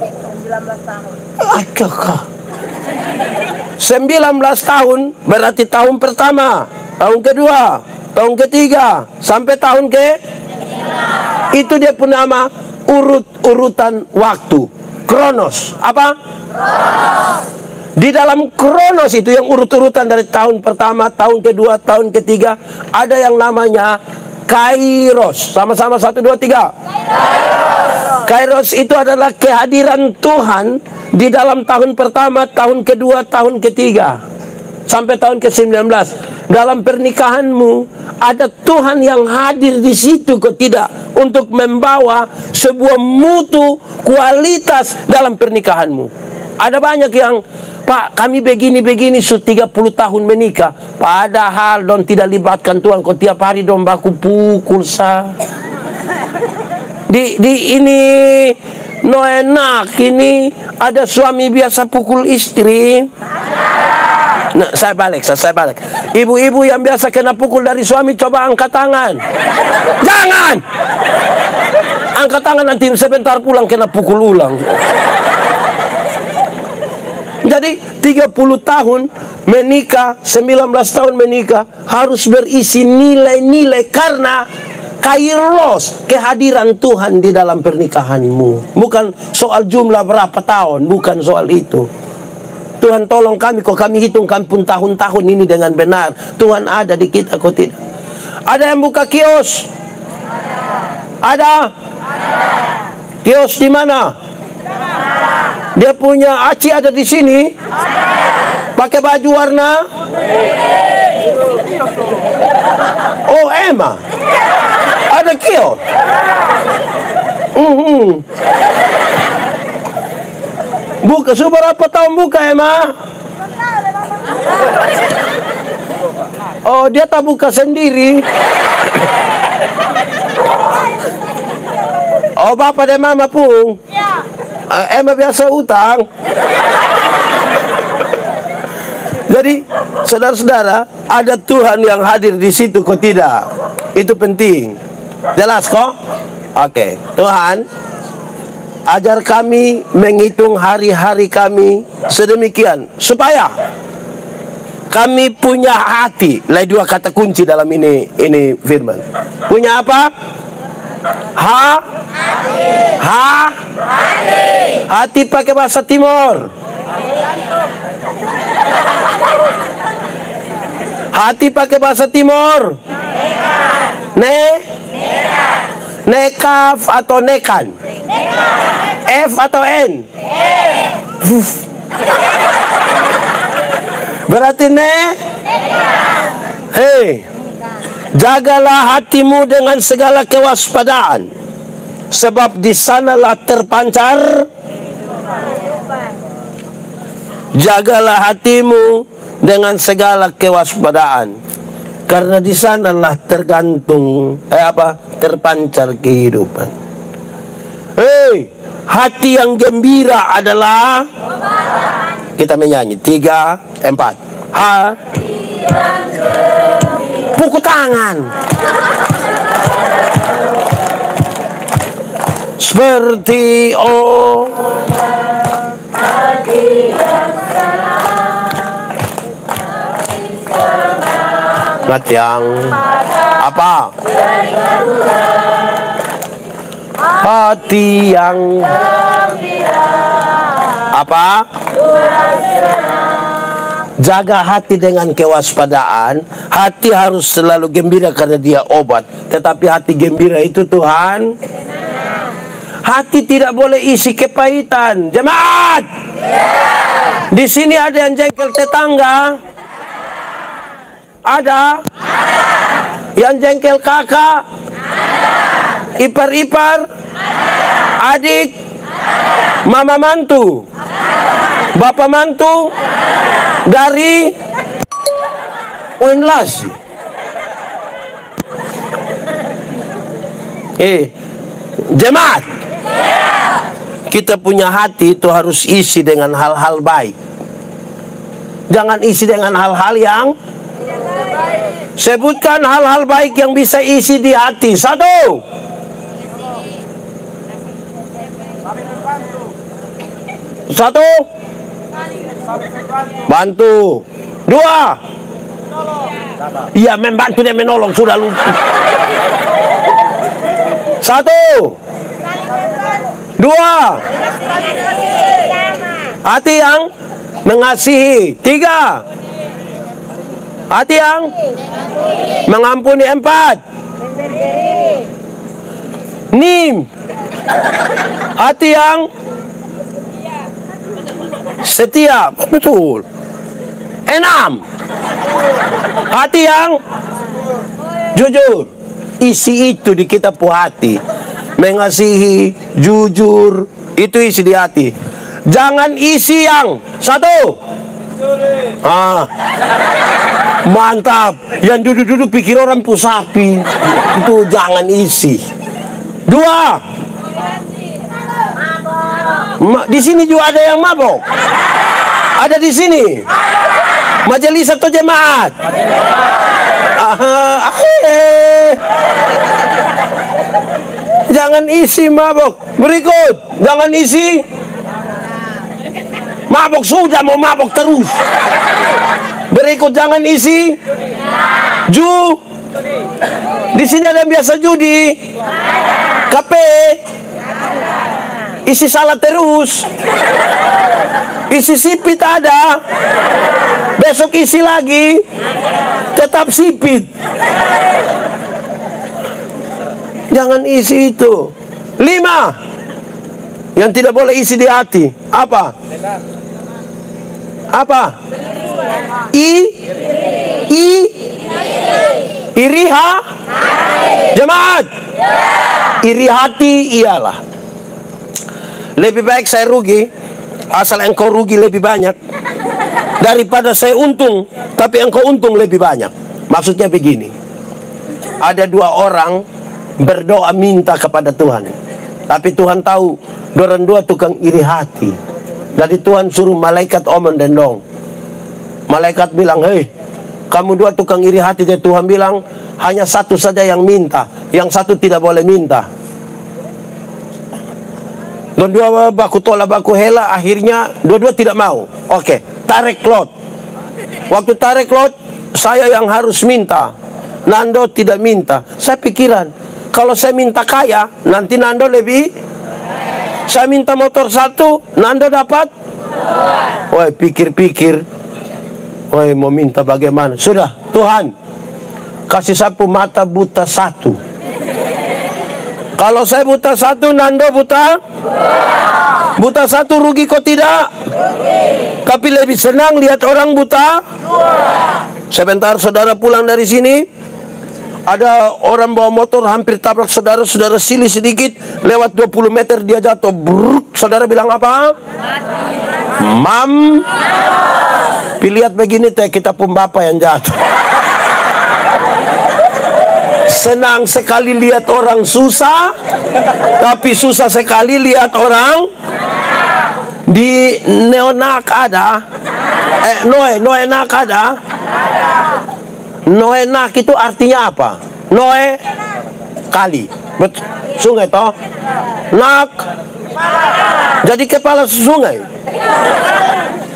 19 tahun. Akak. 19 tahun berarti tahun pertama, tahun kedua, tahun ketiga, sampai tahun ke? Itu dia pun nama urutan waktu. Kronos. Apa? Kronos. Di dalam kronos itu yang urut-urutan dari tahun pertama, tahun kedua, tahun ketiga, ada yang namanya Kairos. Sama-sama 1, 2, 3. Kairos itu adalah kehadiran Tuhan di dalam tahun pertama, tahun kedua, tahun ketiga, sampai tahun ke-19. Dalam pernikahanmu ada Tuhan yang hadir di situ, kok tidak, untuk membawa sebuah mutu kualitas dalam pernikahanmu. Ada banyak yang, Pak, kami begini-begini sudah 30 tahun menikah, padahal don tidak libatkan Tuhan, kok tiap hari don baku pukul sah. Di ini no enak, ini ada suami biasa pukul istri. Nah, saya balik. Ibu-ibu yang biasa kena pukul dari suami, coba angkat tangan. Jangan! Angkat tangan, nanti sebentar pulang kena pukul ulang. Jadi 30 tahun menikah, 19 tahun menikah, harus berisi nilai-nilai karena Kairos, kehadiran Tuhan di dalam pernikahanmu. Bukan soal jumlah berapa tahun, bukan soal itu. Tuhan tolong kami, kok kami hitung kampung tahun-tahun ini dengan benar. Tuhan ada di kita, kok tidak. Ada yang buka kios? Ada? Kios di mana? Dia punya aci ada di sini? Pakai baju warna? Oh, Emma. Ada kios? Buka, berapa tahun buka, Emma? Oh, dia tak buka sendiri. Oh, bapak dan mama pun? Emma biasa utang. Jadi, saudara-saudara, ada Tuhan yang hadir di situ, kok tidak? Itu penting. Jelas kok? Oke, Tuhan, ajar kami menghitung hari-hari kami sedemikian supaya kami punya hati. Lah, dua kata kunci dalam ini firman. Punya apa? Hati pakai bahasa Timur. Hati pakai bahasa Timur. Nekaf atau nekan? F atau N? Berarti hei, Jagalah hatimu dengan segala kewaspadaan, sebab di sanalah terpancar. Jagalah hatimu dengan segala kewaspadaan, karena di sanalah tergantung terpancar kehidupan. Hei, hati yang gembira adalah, kita menyanyi 3, 4. Hati yang gembira. Pukul tangan. Seperti hati yang semangat yang apa? Hati yang apa? Jaga hati dengan kewaspadaan. Hati harus selalu gembira karena dia obat. Tetapi hati gembira itu Tuhan, hati tidak boleh isi kepahitan. Jemaat, di sini ada yang jengkel tetangga? Ada? Yang jengkel kakak? Ipar-ipar? Adik? Mama mantu? Bapak mantu? Dari Wenlas. Jemaat, kita punya hati itu harus isi dengan hal-hal baik. Jangan isi dengan hal-hal yang, sebutkan hal-hal baik yang bisa isi di hati. 1. Bantu. 2. Iya, membantu dan menolong, sudah lupa. 1. 2. Hati yang mengasihi. 3. Hati yang mengampuni. 4. Nim. Hati yang setia. Betul. 6. Hati yang jujur. Isi itu di kita hati. Mengasihi, jujur, itu isi di hati. Jangan isi yang 1. Mantap. Yang duduk-duduk pikir orang pusapi. Itu jangan isi. 2. Di sini juga ada yang mabok. Ada di sini. Majelis atau jemaat? Jangan isi mabok. Berikut, jangan isi mabok. Sudah mau mabok terus. Berikut, jangan isi di sini ada yang biasa judi, kape, isi salah terus, isi sipit ada, besok isi lagi, tetap sipit. Jangan isi itu. 5. Yang tidak boleh isi di hati. Apa? Iriha. Jemaat, iri hati ialah, lebih baik saya rugi, asal engkau rugi lebih banyak, daripada saya untung, tapi engkau untung lebih banyak. Maksudnya begini, ada 2 orang berdoa minta kepada Tuhan, tapi Tuhan tahu dorang 2 tukang iri hati. Jadi Tuhan suruh malaikat omong dan dong. Malaikat bilang, hei, kamu 2 tukang iri hati. Dan Tuhan bilang, hanya 1 saja yang minta, yang 1 tidak boleh minta. Dan 2 baku tolak baku hela, akhirnya 2 tidak mau. Oke, tarik lot. Waktu tarik lot, saya yang harus minta, Nando tidak minta. Saya pikiran, kalau saya minta kaya, nanti Nando lebih. Saya minta motor 1, Nando dapat. Woi, pikir-pikir, woi, mau minta bagaimana? Sudah, Tuhan kasih sapu mata buta 1. Kalau saya buta 1, Nando buta. Buta 1 rugi kok tidak? Tapi lebih senang lihat orang buta. Sebentar saudara pulang dari sini, Ada orang bawa motor hampir tabrak saudara, saudara silih sedikit, lewat 20 meter dia jatuh, bruk, saudara bilang apa? Mam. Lihat begini teh, kita pun bapak yang jatuh. Senang sekali lihat orang susah, tapi susah sekali lihat orang. Di Neonak ada, Noenak ada. Noenak itu artinya apa? Noe kali, sungai toh. Nak, jadi kepala sungai.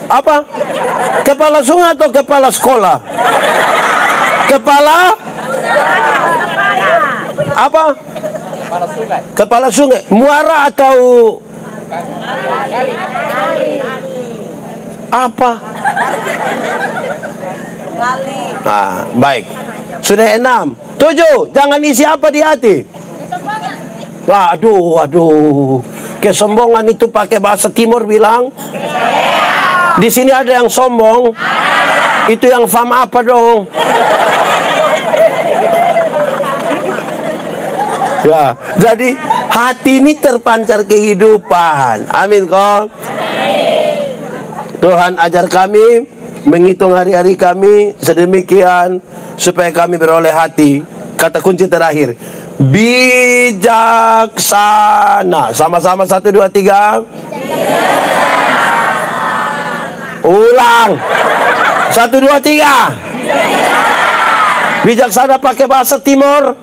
Apa? Kepala sungai atau kepala sekolah? Kepala apa? Kepala sungai. Kepala sungai. Muara atau apa? Nah, baik. Sudah 6. 7. Jangan isi apa di hati? Aduh. Kesombongan itu pakai bahasa Timur bilang. Di sini ada yang sombong. Itu yang faham apa dong? Ya, jadi hati ini terpancar kehidupan. Amin kok. Tuhan ajar kami menghitung hari-hari kami sedemikian supaya kami beroleh hati. Kata kunci terakhir, bijaksana. Sama-sama 1, 2, 3. Ulang. 1, 2, 3. Bijaksana pakai bahasa Timur.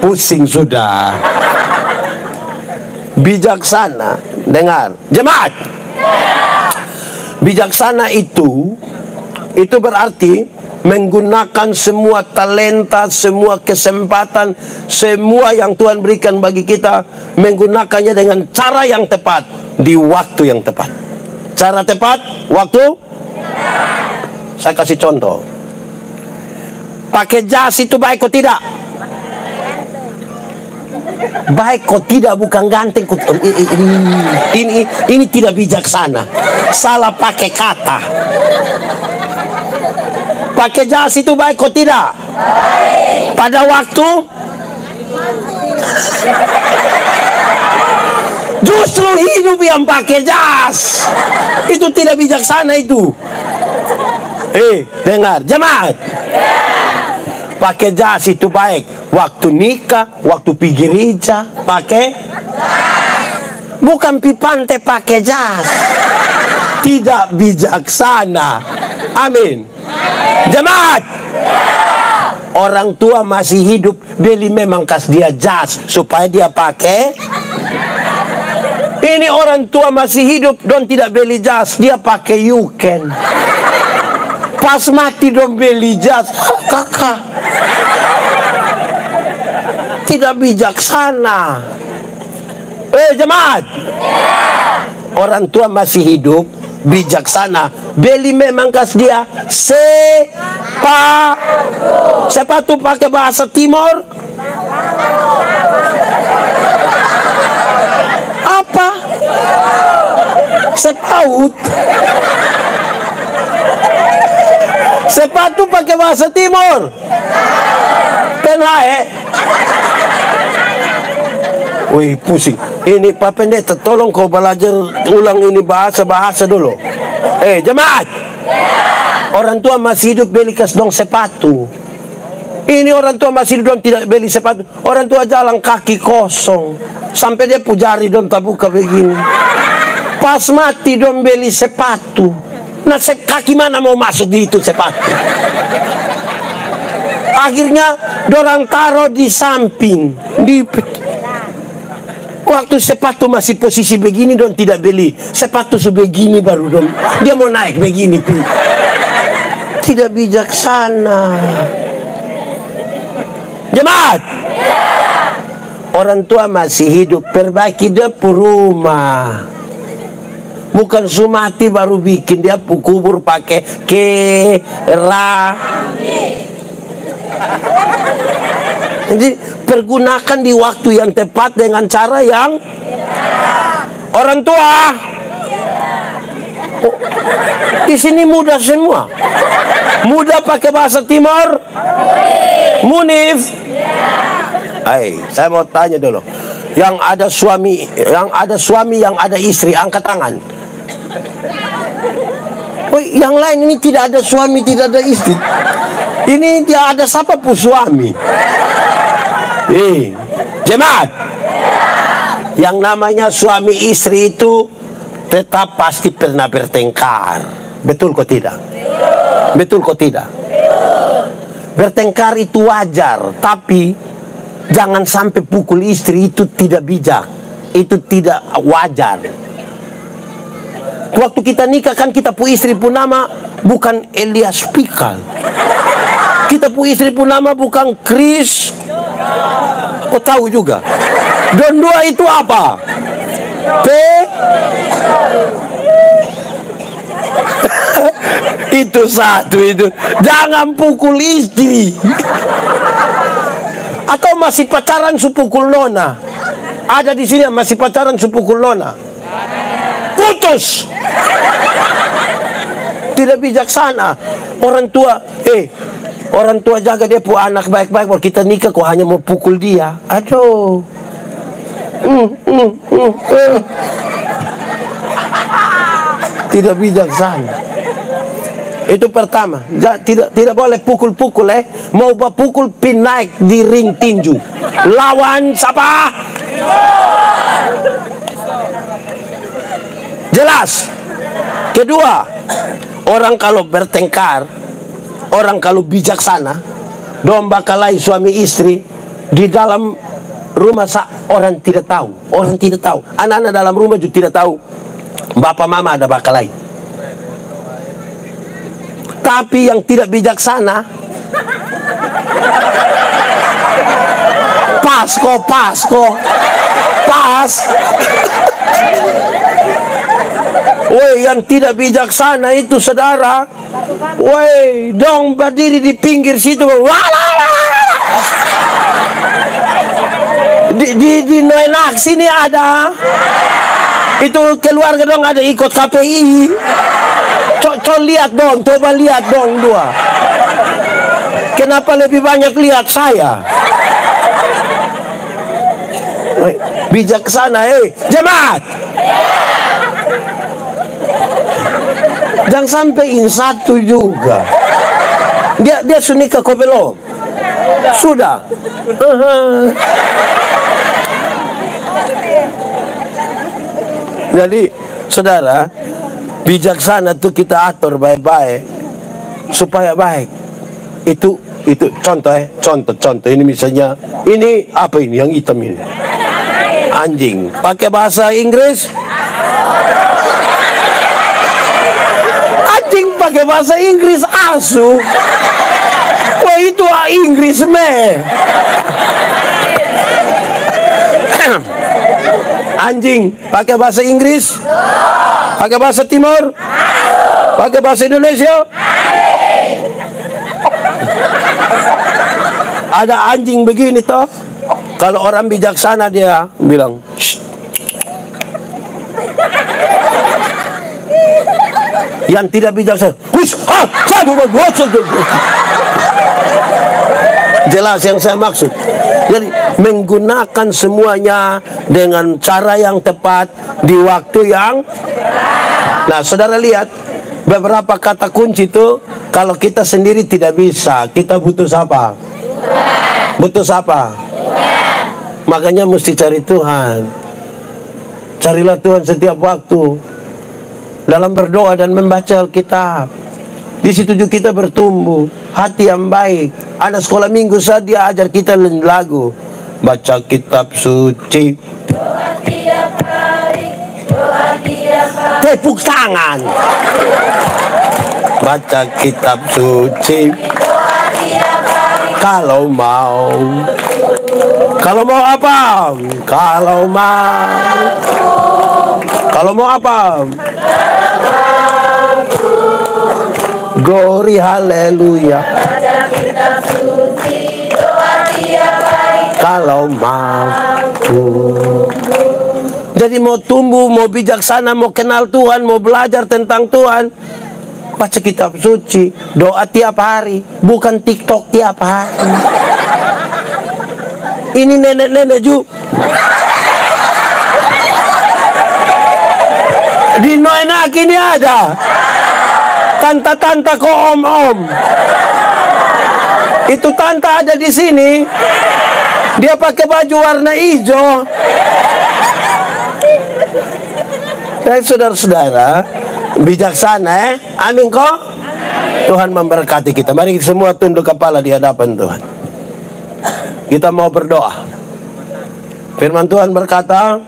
Pusing sudah. Bijaksana. Dengar, jemaat. Bijaksana itu berarti menggunakan semua talenta, semua kesempatan, semua yang Tuhan berikan bagi kita, menggunakannya dengan cara yang tepat, di waktu yang tepat. Cara tepat, waktu. Saya kasih contoh. Pakai jas itu baik atau tidak? Baik kok tidak, bukan ganteng. Ini tidak bijaksana. Salah pakai kata. Pakai jas itu baik kok tidak? Pada waktu. Justru hidup yang pakai jas itu tidak bijaksana itu. Dengar jemaat. Pakai jas itu baik waktu nikah, waktu pergi gereja, pakai. Bukan pi pantai pakai jas. Tidak bijaksana. Amin. Jemaat. Orang tua masih hidup, beli memang kas dia jas supaya dia pakai. Ini orang tua masih hidup, don tidak beli jas, dia pakai yuken. Pas mati don beli jas, kakak. Tidak bijaksana. Jemaat. Orang tua masih hidup, bijaksana, beli memang kas dia sepatu pakai bahasa Timur. Apa? Sepaut. Sepatu pakai bahasa Timur. Penhae. Wih, pusing. Ini Pak Pendeta, tolong kau belajar ulang ini bahasa dulu. Jemaat. Orang tua masih hidup beli kas dong sepatu. Ini orang tua masih hidup dong tidak beli sepatu. Orang tua jalan kaki kosong. Sampai dia pujari dong tak buka begini. Pas mati dong beli sepatu. Nah kaki mana mau masuk di itu sepatu? Akhirnya dorang taruh di samping. Waktu sepatu masih posisi begini dong tidak beli. Sepatu sebegini baru dong. Dia mau naik begini. Tidak bijaksana. Jemaat. Orang tua masih hidup, perbaiki dia rumah. Bukan sumati baru bikin dia kubur pakai Jadi pergunakan di waktu yang tepat dengan cara yang orang tua. Di sini mudah semua. Mudah pakai bahasa Timur. Munif. Hai, saya mau tanya dulu. Yang ada suami, yang ada istri, angkat tangan. Oh, yang lain ini tidak ada suami, tidak ada istri. Ini dia ada siapa pun suami. Jemaat. Yang namanya suami istri itu tetap pasti pernah bertengkar. Betul kok tidak? Betul kok tidak? Bertengkar itu wajar, tapi jangan sampai pukul istri, itu tidak bijak. Itu tidak wajar. Waktu kita nikah kan kita pu istri pun nama bukan Elias Pikal. Kita pu istri pun nama bukan Chris. Kau tahu juga. Dan dua itu apa? Itu satu itu. Jangan pukul istri. Atau masih pacaran sepukul nona? Ada di sini masih pacaran sepukul nona? Putus. Tidak bijaksana. Orang tua jaga dia pu anak baik-baik. Kalau kita nikah kok hanya mau pukul dia. Aduh. Tidak bijaksana. Itu pertama. Tidak boleh pukul-pukul. Mau pukul pin naik di ring tinju. Lawan siapa? Jelas. Kedua, orang kalau bertengkar, orang kalau bijaksana, domba kalahi suami istri di dalam rumah orang tidak tahu. Orang tidak tahu. Anak-anak dalam rumah juga tidak tahu. Bapak mama ada bakalai. Tapi yang tidak bijaksana, pas. Woi, yang tidak bijaksana itu saudara, woi, dong berdiri di pinggir situ, di Noenak sini ada, itu keluarga dong ada ikut KPI. Coba lihat dong dua. Kenapa lebih banyak lihat saya? Bijaksana, jemaat. Jangan sampai satu juga. Dia sunika kau belum? Sudah. Jadi, saudara, bijaksana tuh kita atur baik-baik supaya baik. Itu contoh ini misalnya, ini apa ini yang hitam ini? Anjing. Pakai bahasa Inggris? Anjing pakai bahasa Inggris asu. Wah, itu Inggris Anjing pakai bahasa Inggris? Pakai bahasa Timur? Pakai bahasa Indonesia? Ada anjing begini toh. Kalau orang bijaksana dia bilang, shh. Yang tidak bijaksana, jelas yang saya maksud. Jadi menggunakan semuanya dengan cara yang tepat di waktu yang. Nah, saudara lihat beberapa kata kunci itu kalau kita sendiri tidak bisa, kita butuh siapa? Butuh siapa? Makanya mesti cari Tuhan. Carilah Tuhan setiap waktu dalam berdoa dan membaca Alkitab. Di situ juga kita bertumbuh hati yang baik. Ada sekolah minggu saat dia ajar kita lagu, baca kitab suci, tepuk tangan, baca kitab suci. Kalau mau apa? Kalau mau apa? Glory haleluya. Kalau mampu. Jadi mau tumbuh, mau bijaksana, mau kenal Tuhan, mau belajar tentang Tuhan, baca kitab suci, doa tiap hari, bukan TikTok tiap hari. Ini nenek-nenek juga. Di Noenak ini ada tanta-tanta kok om-om. Itu tanta ada di sini. Dia pakai baju warna hijau. Baik saudara-saudara, bijaksana amin kok. Tuhan memberkati kita. Mari semua tunduk kepala di hadapan Tuhan. Kita mau berdoa. Firman Tuhan berkata,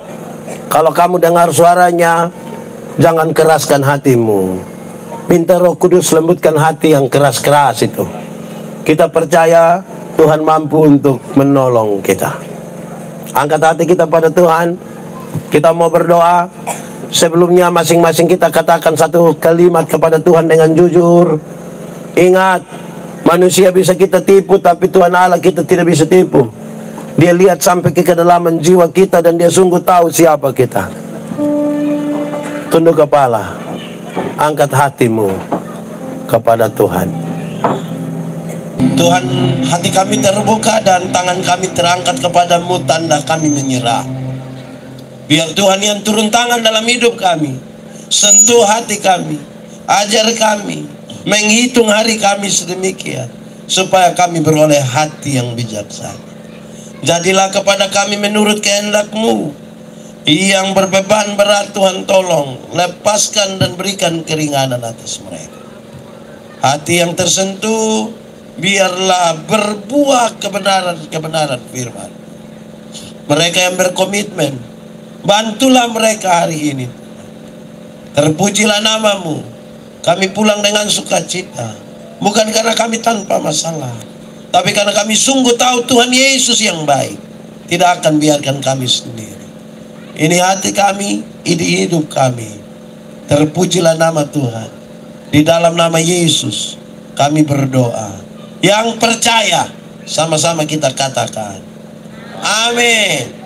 kalau kamu dengar suaranya, jangan keraskan hatimu. Minta Roh Kudus lembutkan hati yang keras-keras itu. Kita percaya Tuhan mampu untuk menolong kita. Angkat hati kita pada Tuhan. Kita mau berdoa. Sebelumnya masing-masing kita katakan satu kalimat kepada Tuhan dengan jujur. Ingat, manusia bisa kita tipu, tapi Tuhan Allah kita tidak bisa tipu. Dia lihat sampai ke kedalaman jiwa kita dan dia sungguh tahu siapa kita. Tunduk kepala, angkat hatimu kepada Tuhan. Tuhan, hati kami terbuka dan tangan kami terangkat kepadamu, tanda kami menyerah. Biar Tuhan yang turun tangan dalam hidup kami, sentuh hati kami, ajar kami, menghitung hari kami sedemikian, supaya kami beroleh hati yang bijaksana. Jadilah kepada kami menurut kehendak-Mu. Yang berbeban berat Tuhan tolong, lepaskan dan berikan keringanan atas mereka. Hati yang tersentuh, biarlah berbuah kebenaran firman. Mereka yang berkomitmen, bantulah mereka hari ini. Terpujilah nama-Mu. Kami pulang dengan sukacita, bukan karena kami tanpa masalah, tapi karena kami sungguh tahu Tuhan Yesus yang baik tidak akan biarkan kami sendiri. Ini hati kami, ini hidup kami. Terpujilah nama Tuhan. Di dalam nama Yesus kami berdoa. Yang percaya, sama-sama kita katakan amin.